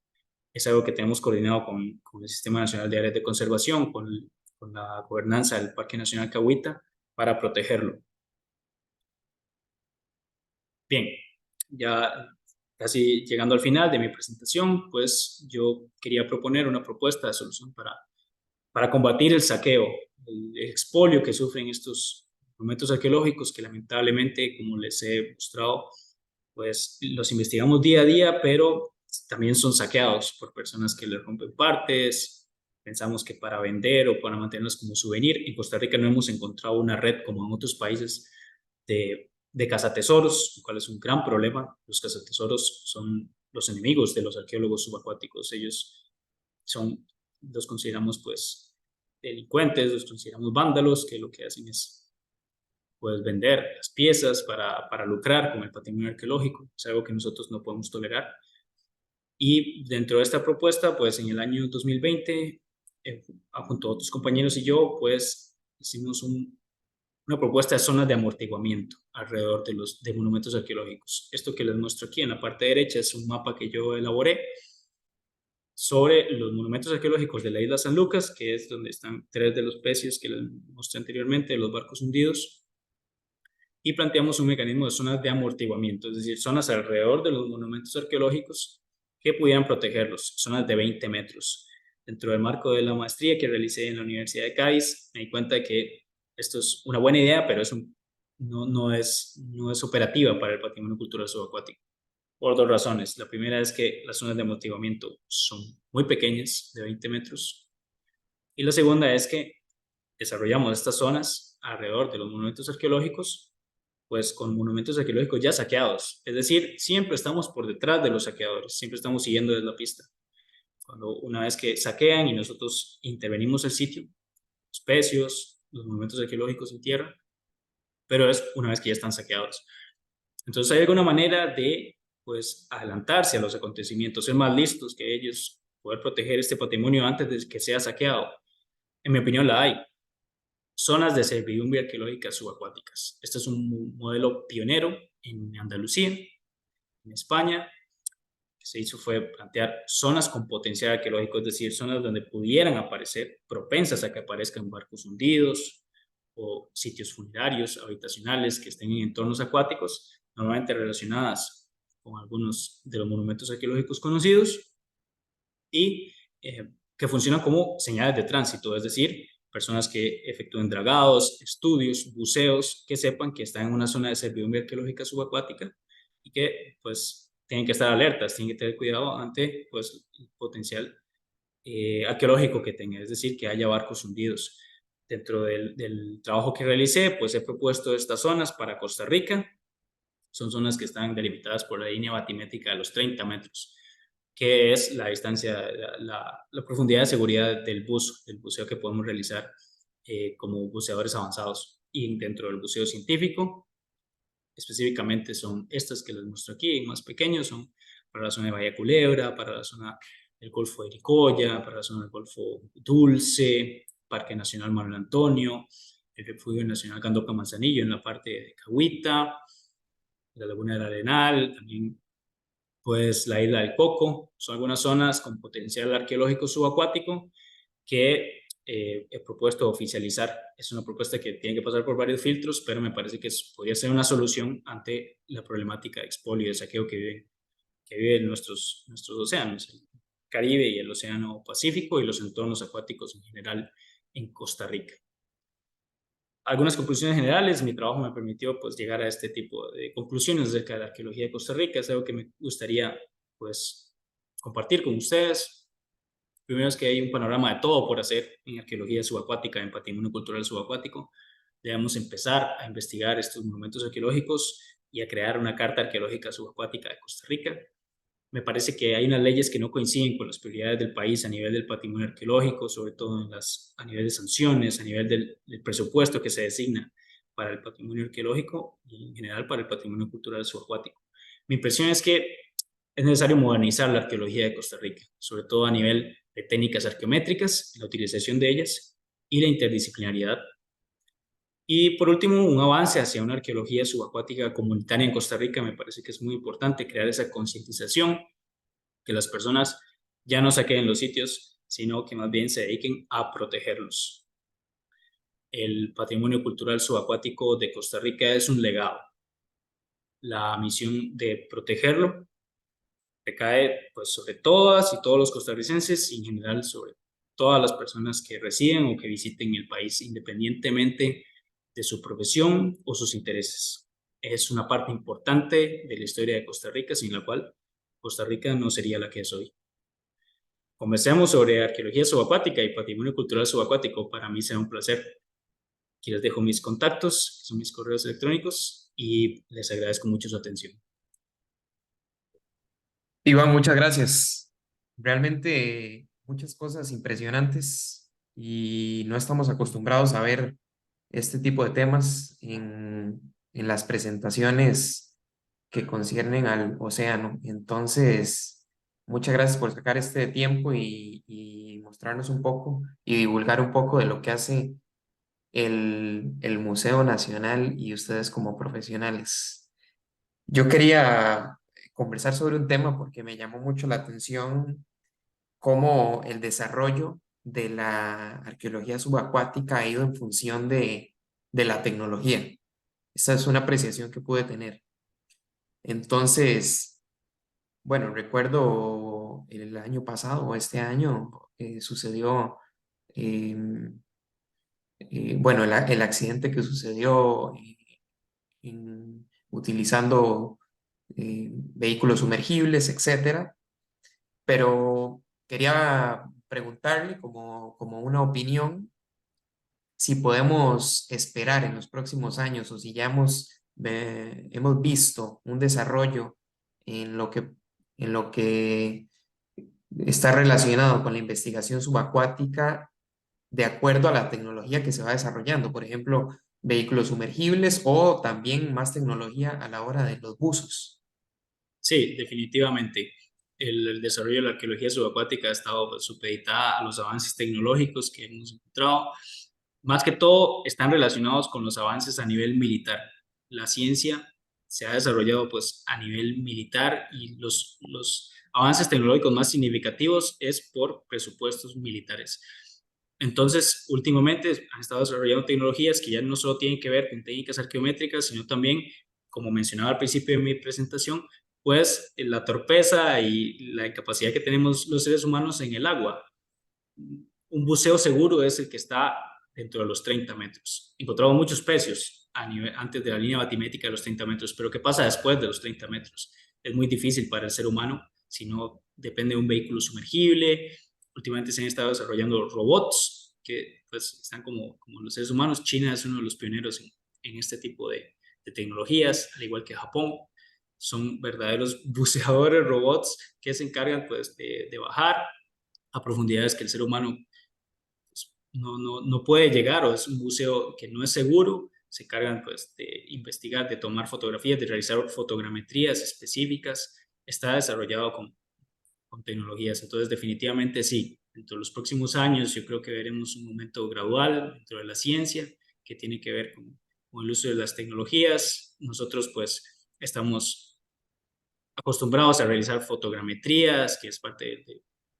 Es algo que tenemos coordinado con el Sistema Nacional de Áreas de Conservación, con la gobernanza del Parque Nacional Cahuita, para protegerlo. Bien, ya casi llegando al final de mi presentación, pues yo quería proponer una propuesta de solución para combatir el saqueo, el expolio que sufren estos monumentos arqueológicos que lamentablemente, como les he mostrado, pues los investigamos día a día, pero también son saqueados por personas que les rompen partes. Pensamos que para vender o para mantenerlos como souvenir, en Costa Rica no hemos encontrado una red como en otros países de cazatesoros, lo cual es un gran problema. Los cazatesoros son los enemigos de los arqueólogos subacuáticos. Ellos los consideramos pues delincuentes, los consideramos vándalos, que lo que hacen es pues vender las piezas para lucrar con el patrimonio arqueológico. Es algo que nosotros no podemos tolerar. Y dentro de esta propuesta, pues en el año 2020, junto a otros compañeros y yo, pues hicimos una propuesta de zonas de amortiguamiento alrededor de monumentos arqueológicos. Esto que les muestro aquí en la parte derecha es un mapa que yo elaboré sobre los monumentos arqueológicos de la isla San Lucas, que es donde están tres de los pecios que les mostré anteriormente, los barcos hundidos, y planteamos un mecanismo de zonas de amortiguamiento, es decir, zonas alrededor de los monumentos arqueológicos que pudieran protegerlos, zonas de 20 metros. Dentro del marco de la maestría que realicé en la Universidad de Cádiz, me di cuenta de que esto es una buena idea, pero no es operativa para el patrimonio cultural subacuático, por dos razones. La primera es que las zonas de amortiguamiento son muy pequeñas, de 20 metros, y la segunda es que desarrollamos estas zonas alrededor de los monumentos arqueológicos pues con monumentos arqueológicos ya saqueados. Es decir, siempre estamos por detrás de los saqueadores, siempre estamos siguiendo desde la pista. Cuando una vez que saquean y nosotros intervenimos el sitio, los pecios, los monumentos arqueológicos en tierra, pero es una vez que ya están saqueados. Entonces hay alguna manera de pues adelantarse a los acontecimientos, ser más listos que ellos, poder proteger este patrimonio antes de que sea saqueado. En mi opinión la hay. Zonas de servidumbre arqueológica subacuáticas. Este es un modelo pionero en Andalucía, en España, que se hizo fue plantear zonas con potencial arqueológico, es decir, zonas donde pudieran aparecer, propensas a que aparezcan barcos hundidos o sitios funerarios, habitacionales que estén en entornos acuáticos, normalmente relacionadas con algunos de los monumentos arqueológicos conocidos y que funcionan como señales de tránsito, es decir, personas que efectúen dragados, estudios, buceos, que sepan que están en una zona de servidumbre arqueológica subacuática y que pues tienen que estar alertas, tienen que tener cuidado ante pues el potencial arqueológico que tenga, es decir, que haya barcos hundidos. Dentro del trabajo que realicé, pues he propuesto estas zonas para Costa Rica. Son zonas que están delimitadas por la línea batimétrica de los 30 metros, que es la distancia, la profundidad de seguridad del buceo que podemos realizar como buceadores avanzados. Y dentro del buceo científico, específicamente son estas que les muestro aquí, más pequeños, son para la zona de Bahía Culebra, para la zona del Golfo de Iricoya, para la zona del Golfo Dulce, Parque Nacional Manuel Antonio, el Refugio Nacional Candoca Manzanillo en la parte de Cahuita, la Laguna del Arenal, también pues la Isla del Coco. Son algunas zonas con potencial arqueológico subacuático que he propuesto oficializar. Es una propuesta que tiene que pasar por varios filtros, pero me parece que podría ser una solución ante la problemática de expolio y de saqueo que viven nuestros océanos, el Caribe y el Océano Pacífico y los entornos acuáticos en general en Costa Rica. Algunas conclusiones generales, mi trabajo me permitió pues llegar a este tipo de conclusiones acerca de la arqueología de Costa Rica, es algo que me gustaría pues compartir con ustedes. Primero es que hay un panorama de todo por hacer en arqueología subacuática, en patrimonio cultural subacuático. Debemos empezar a investigar estos monumentos arqueológicos y a crear una carta arqueológica subacuática de Costa Rica. Me parece que hay unas leyes que no coinciden con las prioridades del país a nivel del patrimonio arqueológico, sobre todo a nivel de sanciones, a nivel del presupuesto que se designa para el patrimonio arqueológico y en general para el patrimonio cultural subacuático. Mi impresión es que es necesario modernizar la arqueología de Costa Rica, sobre todo a nivel de técnicas arqueométricas, la utilización de ellas y la interdisciplinariedad. Y por último, un avance hacia una arqueología subacuática comunitaria en Costa Rica. Me parece que es muy importante crear esa concientización, que las personas ya no saqueen los sitios, sino que más bien se dediquen a protegerlos. El patrimonio cultural subacuático de Costa Rica es un legado. La misión de protegerlo recae pues, sobre todas y todos los costarricenses y en general sobre todas las personas que residen o que visiten el país, independientemente de su profesión o sus intereses. Es una parte importante de la historia de Costa Rica, sin la cual Costa Rica no sería la que es hoy. Conversemos sobre arqueología subacuática y patrimonio cultural subacuático. Para mí será un placer. Aquí les dejo mis contactos, que son mis correos electrónicos, y les agradezco mucho su atención. Iván, muchas gracias. Realmente muchas cosas impresionantes y no estamos acostumbrados a ver este tipo de temas en las presentaciones que conciernen al océano. Entonces, muchas gracias por sacar este tiempo y mostrarnos un poco y divulgar un poco de lo que hace el Museo Nacional y ustedes como profesionales. Yo quería conversar sobre un tema porque me llamó mucho la atención cómo el desarrollo de la arqueología subacuática ha ido en función de la tecnología. Esa es una apreciación que pude tener. Entonces, bueno, recuerdo el año pasado o este año sucedió, em, bueno, el accidente que sucedió utilizando vehículos sumergibles, etcétera. Pero quería preguntarle como una opinión si podemos esperar en los próximos años o si ya hemos visto un desarrollo en en lo que está relacionado con la investigación subacuática de acuerdo a la tecnología que se va desarrollando. Por ejemplo, vehículos sumergibles o también más tecnología a la hora de los buzos. Sí, definitivamente. El desarrollo de la arqueología subacuática ha estado pues, supeditada a los avances tecnológicos que hemos encontrado. Más que todo, están relacionados con los avances a nivel militar. La ciencia se ha desarrollado pues a nivel militar y los avances tecnológicos más significativos es por presupuestos militares. Entonces, últimamente han estado desarrollando tecnologías que ya no solo tienen que ver con técnicas arqueométricas, sino también, como mencionaba al principio de mi presentación, pues la torpeza y la incapacidad que tenemos los seres humanos en el agua. Un buceo seguro es el que está dentro de los 30 metros. Encontramos muchos peces antes de la línea batimétrica de los 30 metros, pero ¿qué pasa después de los 30 metros? Es muy difícil para el ser humano, si no depende de un vehículo sumergible. Últimamente se han estado desarrollando robots que pues, están como los seres humanos. China es uno de los pioneros en este tipo de tecnologías, al igual que Japón. Son verdaderos buceadores robots que se encargan pues, de bajar a profundidades que el ser humano no puede llegar, o es un buceo que no es seguro. Se cargan pues, de investigar, de tomar fotografías, de realizar fotogrametrías específicas. Está desarrollado con tecnologías. Entonces, definitivamente sí, dentro de los próximos años yo creo que veremos un momento gradual dentro de la ciencia que tiene que ver con el uso de las tecnologías. Nosotros pues estamos acostumbrados a realizar fotogrametrías, que es parte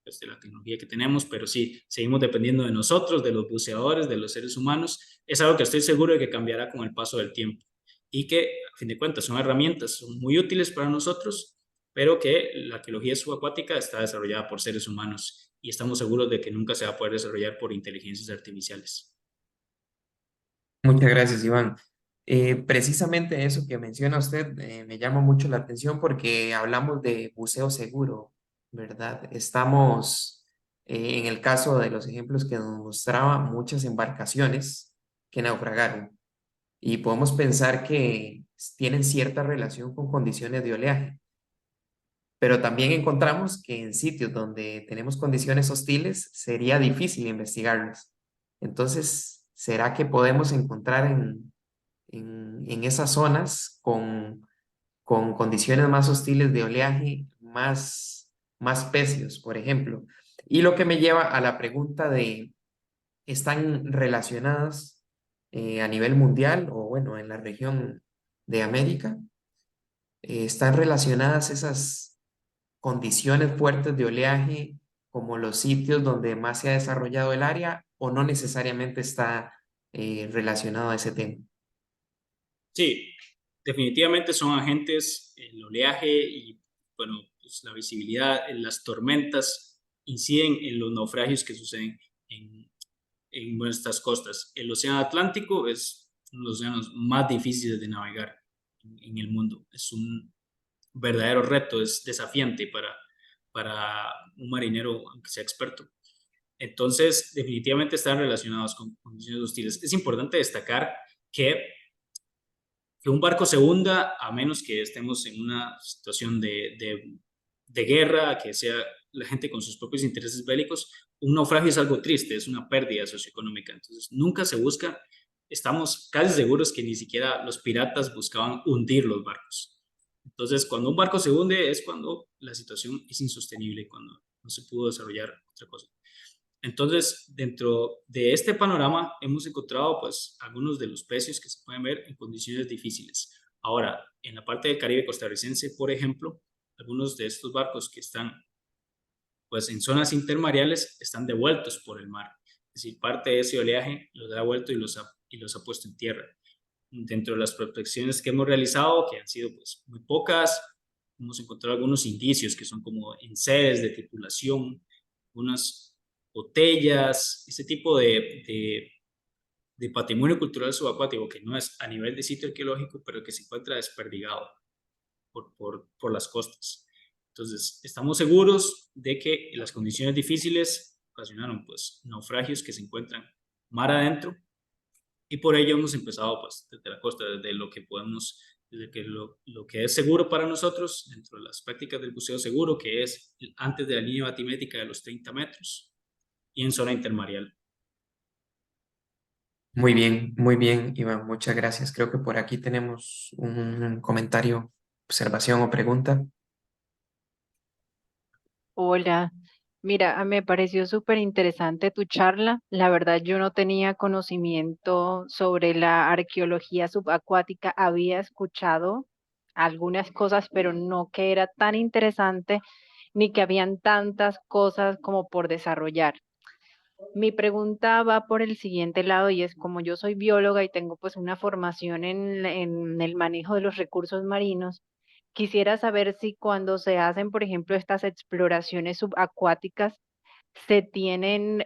pues, de la tecnología que tenemos, pero sí, seguimos dependiendo de nosotros, de los buceadores, de los seres humanos. Es algo que estoy seguro de que cambiará con el paso del tiempo y que, a fin de cuentas, son herramientas, son muy útiles para nosotros, pero que la arqueología subacuática está desarrollada por seres humanos y estamos seguros de que nunca se va a poder desarrollar por inteligencias artificiales. Muchas gracias, Iván. Precisamente eso que menciona usted me llama mucho la atención porque hablamos de buceo seguro, ¿verdad? Estamos, en el caso de los ejemplos que nos mostraba, muchas embarcaciones que naufragaron y podemos pensar que tienen cierta relación con condiciones de oleaje, pero también encontramos que en sitios donde tenemos condiciones hostiles sería difícil investigarlos. Entonces, ¿será que podemos encontrar en esas zonas con condiciones más hostiles de oleaje, más pecios, por ejemplo? Y lo que me lleva a la pregunta de, ¿están relacionadas a nivel mundial o bueno, en la región de América? ¿Están relacionadas esas condiciones fuertes de oleaje como los sitios donde más se ha desarrollado el área o no necesariamente está relacionado a ese tema? Sí, definitivamente son agentes, el oleaje y, bueno, pues la visibilidad, las tormentas inciden en los naufragios que suceden en, en nuestras costas. El océano Atlántico es uno de los océanos más difíciles de navegar en el mundo. Es un verdadero reto, es desafiante para un marinero, aunque sea experto. Entonces, definitivamente están relacionados con condiciones hostiles. Es importante destacar que que un barco se hunda, a menos que estemos en una situación de guerra, que sea la gente con sus propios intereses bélicos, un naufragio es algo triste, es una pérdida socioeconómica. Entonces, nunca se busca, estamos casi seguros que ni siquiera los piratas buscaban hundir los barcos. Entonces, cuando un barco se hunde es cuando la situación es insostenible, cuando no se pudo desarrollar otra cosa. Entonces, dentro de este panorama hemos encontrado pues algunos de los precios que se pueden ver en condiciones difíciles. Ahora, en la parte del Caribe costarricense, por ejemplo, algunos de estos barcos que están pues en zonas intermareales están devueltos por el mar. Es decir, parte de ese oleaje los ha vuelto y los ha puesto en tierra. Dentro de las prospecciones que hemos realizado, que han sido pues muy pocas, hemos encontrado algunos indicios que son como enseres de tripulación, unas botellas, ese tipo de patrimonio cultural subacuático que no es a nivel de sitio arqueológico, pero que se encuentra desperdigado por las costas. Entonces, estamos seguros de que las condiciones difíciles ocasionaron pues naufragios que se encuentran mar adentro y por ello hemos empezado pues desde la costa, desde lo que podemos, desde que lo que es seguro para nosotros dentro de las prácticas del buceo seguro, que es antes de la línea batimétrica de los 30 metros y en zona intermareal. Muy bien, Iván, muchas gracias. Creo que por aquí tenemos un comentario, observación o pregunta. Hola, mira, me pareció súper interesante tu charla. La verdad, yo no tenía conocimiento sobre la arqueología subacuática. Había escuchado algunas cosas, pero no que era tan interesante ni que habían tantas cosas como por desarrollar. Mi pregunta va por el siguiente lado y es como yo soy bióloga y tengo pues una formación en el manejo de los recursos marinos, quisiera saber si cuando se hacen, por ejemplo, estas exploraciones subacuáticas, se tienen,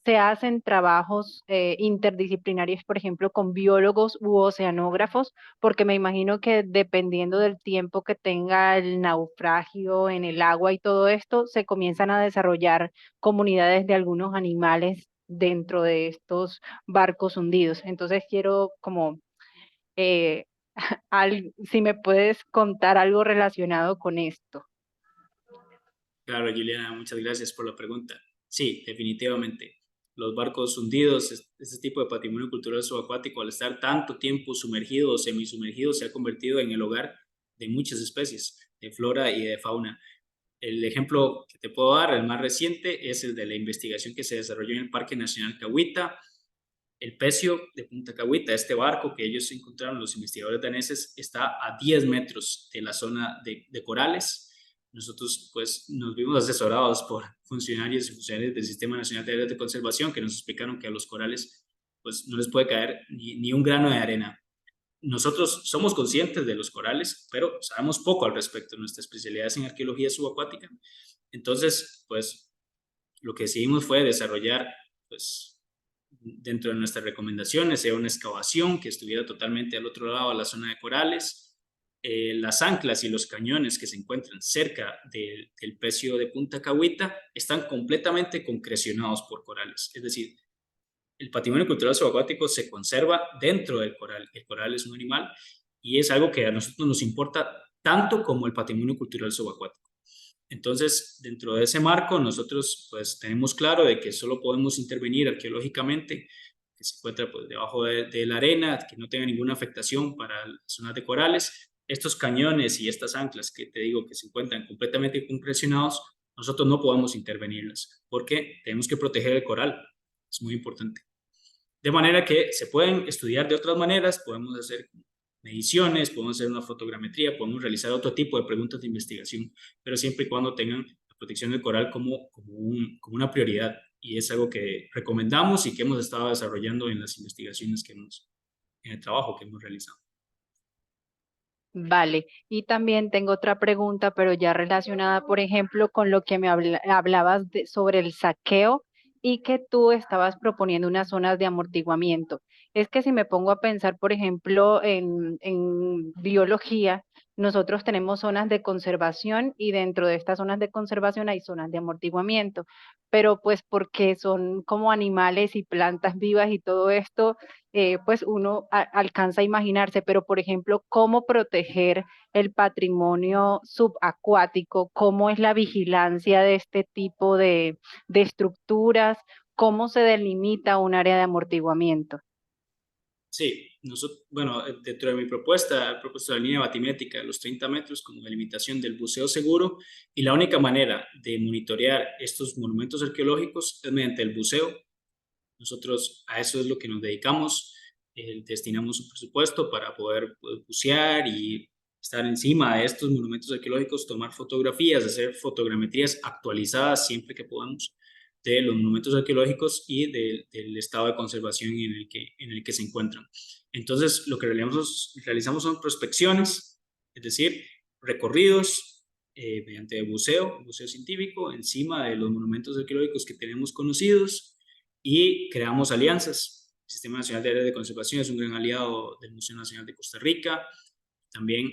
se hacen trabajos interdisciplinarios, por ejemplo, con biólogos u oceanógrafos, porque me imagino que dependiendo del tiempo que tenga el naufragio en el agua y todo esto, se comienzan a desarrollar comunidades de algunos animales dentro de estos barcos hundidos. Entonces quiero como, eh, si me puedes contar algo relacionado con esto. Claro, Juliana, muchas gracias por la pregunta. Sí, definitivamente. Los barcos hundidos, este tipo de patrimonio cultural subacuático, al estar tanto tiempo sumergido o semisumergido, se ha convertido en el hogar de muchas especies de flora y de fauna. El ejemplo que te puedo dar, el más reciente, es el de la investigación que se desarrolló en el Parque Nacional Cahuita. El pecio de Punta Cahuita, este barco que ellos encontraron, los investigadores daneses, está a 10 metros de la zona de corales. Nosotros pues nos vimos asesorados por funcionarios y funcionarios del Sistema Nacional de Áreas de Conservación que nos explicaron que a los corales pues no les puede caer ni un grano de arena. Nosotros somos conscientes de los corales, pero sabemos poco al respecto. Nuestra especialidad es en arqueología subacuática. Entonces, pues lo que decidimos fue desarrollar, pues dentro de nuestras recomendaciones, era una excavación que estuviera totalmente al otro lado de la zona de corales. Las anclas y los cañones que se encuentran cerca del pecio de Punta Cahuita están completamente concrecionados por corales. Es decir, el patrimonio cultural subacuático se conserva dentro del coral. El coral es un animal y es algo que a nosotros nos importa tanto como el patrimonio cultural subacuático. Entonces, dentro de ese marco, nosotros pues tenemos claro de que solo podemos intervenir arqueológicamente, que se encuentra pues debajo de la arena, que no tenga ninguna afectación para las zonas de corales. Estos cañones y estas anclas que te digo que se encuentran completamente concrecionados, nosotros no podemos intervenirlas porque tenemos que proteger el coral. Es muy importante. De manera que se pueden estudiar de otras maneras, podemos hacer mediciones, podemos hacer una fotogrametría, podemos realizar otro tipo de preguntas de investigación, pero siempre y cuando tengan la protección del coral como una prioridad. Y es algo que recomendamos y que hemos estado desarrollando en las investigaciones en el trabajo que hemos realizado. Vale, y también tengo otra pregunta, pero ya relacionada, por ejemplo, con lo que me hablabas sobre el saqueo y que tú estabas proponiendo unas zonas de amortiguamiento. Es que si me pongo a pensar, por ejemplo, en biología, nosotros tenemos zonas de conservación y dentro de estas zonas de conservación hay zonas de amortiguamiento, pero pues porque son como animales y plantas vivas y todo esto pues uno alcanza a imaginarse, pero por ejemplo, ¿cómo proteger el patrimonio subacuático? ¿Cómo es la vigilancia de este tipo de estructuras? ¿Cómo se delimita un área de amortiguamiento? Sí, bueno, dentro de mi propuesta, he propuesto la línea batimétrica de los 30 metros como delimitación del buceo seguro y la única manera de monitorear estos monumentos arqueológicos es mediante el buceo. Nosotros a eso es lo que nos dedicamos, destinamos un presupuesto para poder pues, bucear y estar encima de estos monumentos arqueológicos, tomar fotografías, hacer fotogrametrías actualizadas siempre que podamos de los monumentos arqueológicos y del estado de conservación en el que se encuentran. Entonces, lo que realizamos son prospecciones, es decir, recorridos mediante buceo científico, encima de los monumentos arqueológicos que tenemos conocidos y creamos alianzas. El Sistema Nacional de Áreas de Conservación es un gran aliado del Museo Nacional de Costa Rica, también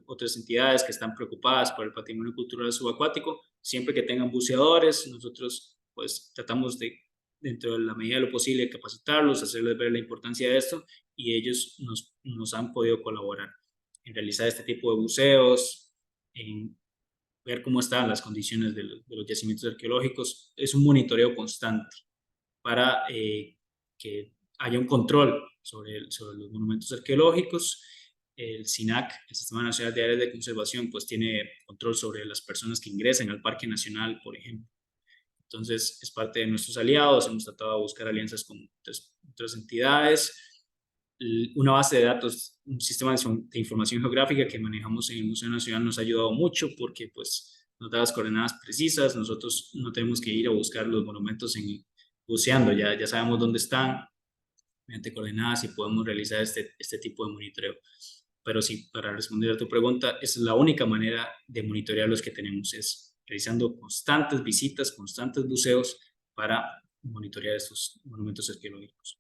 otras entidades que están preocupadas por el patrimonio cultural subacuático. Siempre que tengan buceadores, nosotros pues tratamos de, dentro de la medida de lo posible, capacitarlos, hacerles ver la importancia de esto y ellos nos han podido colaborar en realizar este tipo de buceos, en ver cómo están las condiciones de los yacimientos arqueológicos. Es un monitoreo constante para que haya un control sobre los monumentos arqueológicos. El SINAC, el Sistema Nacional de Áreas de Conservación, pues tiene control sobre las personas que ingresen al Parque Nacional, por ejemplo. Entonces, es parte de nuestros aliados, hemos tratado de buscar alianzas con otras entidades una base de datos, un sistema de información geográfica que manejamos en el Museo Nacional nos ha ayudado mucho porque pues nos da las coordenadas precisas, nosotros no tenemos que ir a buscar los monumentos buceando, ya sabemos dónde están mediante coordenadas y podemos realizar este tipo de monitoreo. Pero sí, para responder a tu pregunta, esa es la única manera de monitorear los que tenemos, es realizando constantes visitas, constantes buceos para monitorear estos monumentos arqueológicos.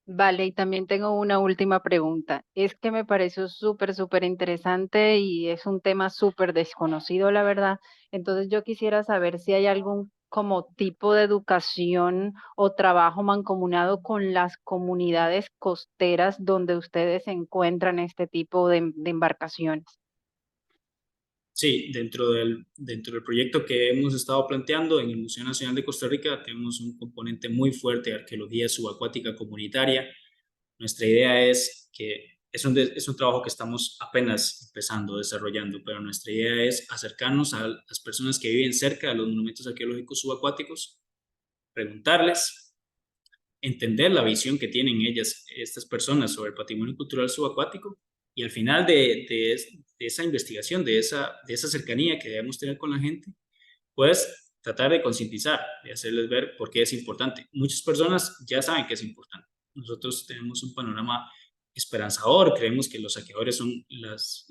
Vale, y también tengo una última pregunta. Es que me pareció súper interesante y es un tema súper desconocido, la verdad. Entonces yo quisiera saber si hay algún como tipo de educación o trabajo mancomunado con las comunidades costeras donde ustedes encuentran este tipo de embarcaciones. Sí, dentro del proyecto que hemos estado planteando en el Museo Nacional de Costa Rica tenemos un componente muy fuerte de arqueología subacuática comunitaria. Nuestra idea es que es un trabajo que estamos apenas empezando, desarrollando, pero nuestra idea es acercarnos a las personas que viven cerca de los monumentos arqueológicos subacuáticos, preguntarles, entender la visión que tienen estas personas sobre el patrimonio cultural subacuático y al final de esa investigación, de esa cercanía que debemos tener con la gente, pues tratar de concientizar, de hacerles ver por qué es importante. Muchas personas ya saben que es importante. Nosotros tenemos un panorama esperanzador, creemos que los saqueadores son los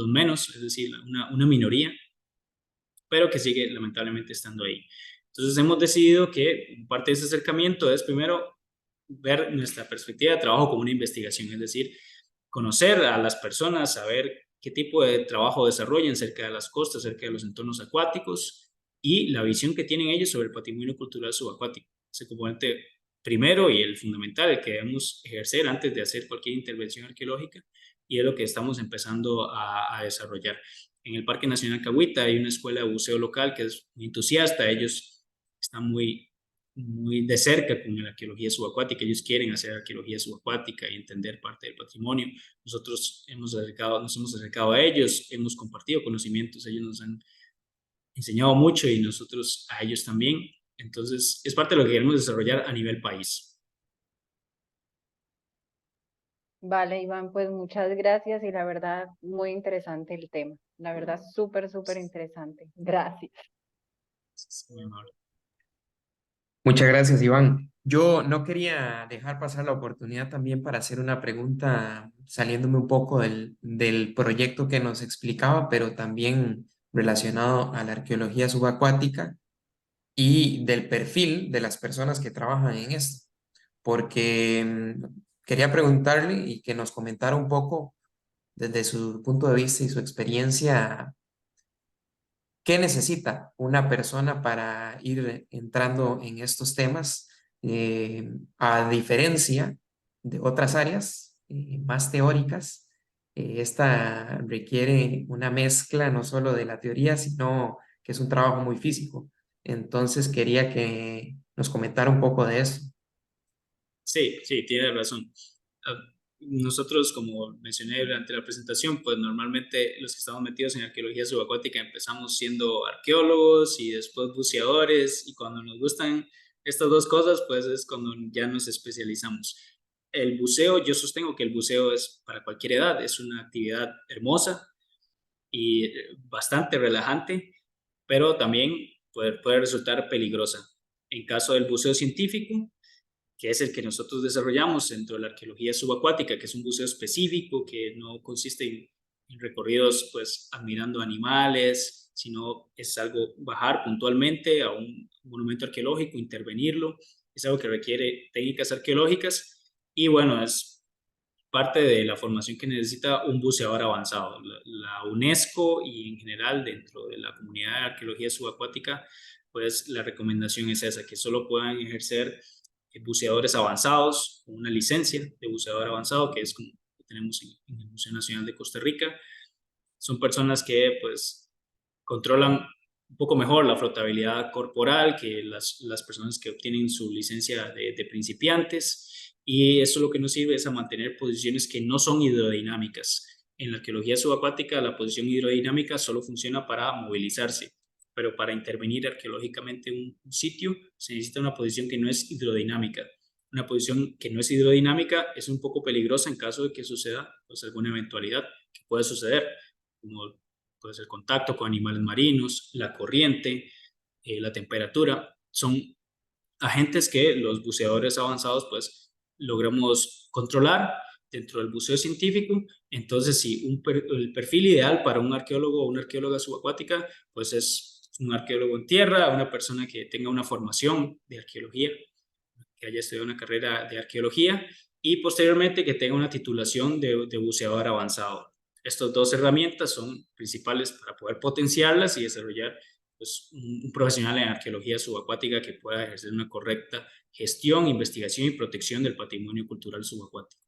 menos, es decir, una minoría, pero que sigue lamentablemente estando ahí. Entonces hemos decidido que parte de ese acercamiento es primero ver nuestra perspectiva de trabajo como una investigación, es decir, conocer a las personas, saber qué tipo de trabajo desarrollan cerca de las costas, cerca de los entornos acuáticos y la visión que tienen ellos sobre el patrimonio cultural subacuático. Ese componente primero y el fundamental, el que debemos ejercer antes de hacer cualquier intervención arqueológica y es lo que estamos empezando a desarrollar. En el Parque Nacional Cahuita hay una escuela de buceo local que es muy entusiasta, ellos están muy de cerca con la arqueología subacuática, ellos quieren hacer arqueología subacuática y entender parte del patrimonio. Nosotros nos hemos acercado a ellos, hemos compartido conocimientos, ellos nos han enseñado mucho y nosotros a ellos también. Entonces, es parte de lo que queremos desarrollar a nivel país. Vale, Iván, pues muchas gracias y la verdad, muy interesante el tema. La verdad, súper interesante. Gracias. Es muy amable. Muchas gracias, Iván. Yo no quería dejar pasar la oportunidad también para hacer una pregunta saliéndome un poco del proyecto que nos explicaba, pero también relacionado a la arqueología subacuática y del perfil de las personas que trabajan en esto, porque quería preguntarle y que nos comentara un poco desde su punto de vista y su experiencia. ¿Qué necesita una persona para ir entrando en estos temas? A diferencia de otras áreas más teóricas, esta requiere una mezcla no solo de la teoría, sino que es un trabajo muy físico. Entonces quería que nos comentara un poco de eso. Sí, sí, tiene razón. Ah, Nosotros, como mencioné durante la presentación, pues normalmente los que estamos metidos en arqueología subacuática empezamos siendo arqueólogos y después buceadores y cuando nos gustan estas dos cosas, pues es cuando ya nos especializamos. El buceo, yo sostengo que el buceo es para cualquier edad, es una actividad hermosa y bastante relajante, pero también puede resultar peligrosa. En caso del buceo científico, que es el que nosotros desarrollamos dentro de la arqueología subacuática, que es un buceo específico que no consiste en recorridos pues admirando animales, sino es algo bajar puntualmente a un monumento arqueológico, intervenirlo, es algo que requiere técnicas arqueológicas y bueno, es parte de la formación que necesita un buceador avanzado. La UNESCO y en general dentro de la comunidad de arqueología subacuática, pues la recomendación es esa, que solo puedan ejercer buceadores avanzados con una licencia de buceador avanzado, que es como tenemos en el Museo Nacional de Costa Rica. Son personas que pues controlan un poco mejor la flotabilidad corporal que las personas que obtienen su licencia de principiantes y eso lo que nos sirve es a mantener posiciones que no son hidrodinámicas. En la arqueología subacuática la posición hidrodinámica solo funciona para movilizarse, pero para intervenir arqueológicamente un sitio se necesita una posición que no es hidrodinámica. una posición que no es hidrodinámica, es un poco peligrosa en caso de que suceda pues, alguna eventualidad que pueda suceder, como puede ser contacto con animales marinos, la corriente, la temperatura. Son agentes que los buceadores avanzados pues logramos controlar dentro del buceo científico. Entonces, sí, el perfil ideal para un arqueólogo o una arqueóloga subacuática pues es un arqueólogo en tierra, una persona que tenga una formación de arqueología, que haya estudiado una carrera de arqueología y posteriormente que tenga una titulación de buceador avanzado. Estas dos herramientas son principales para poder potenciarlas y desarrollar pues, un profesional en arqueología subacuática que pueda ejercer una correcta gestión, investigación y protección del patrimonio cultural subacuático.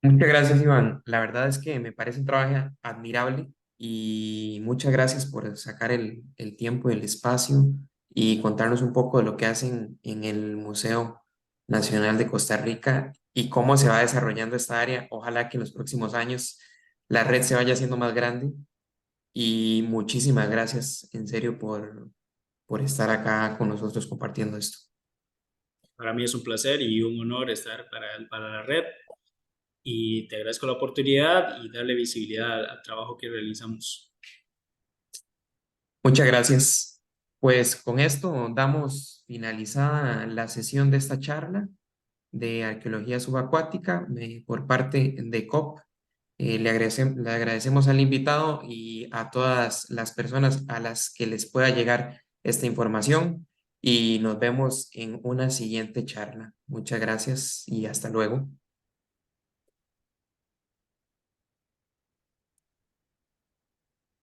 Muchas gracias, Iván. La verdad es que me parece un trabajo admirable y muchas gracias por sacar el tiempo y el espacio y contarnos un poco de lo que hacen en el Museo Nacional de Costa Rica y cómo se va desarrollando esta área. Ojalá que en los próximos años la red se vaya haciendo más grande y muchísimas gracias en serio por estar acá con nosotros compartiendo esto. Para mí es un placer y un honor estar para la red y te agradezco la oportunidad y darle visibilidad al trabajo que realizamos. Muchas gracias. Pues con esto damos finalizada la sesión de esta charla de arqueología subacuática por parte de COP. Le agradecemos al invitado y a todas las personas a las que les pueda llegar esta información y nos vemos en una siguiente charla. Muchas gracias y hasta luego.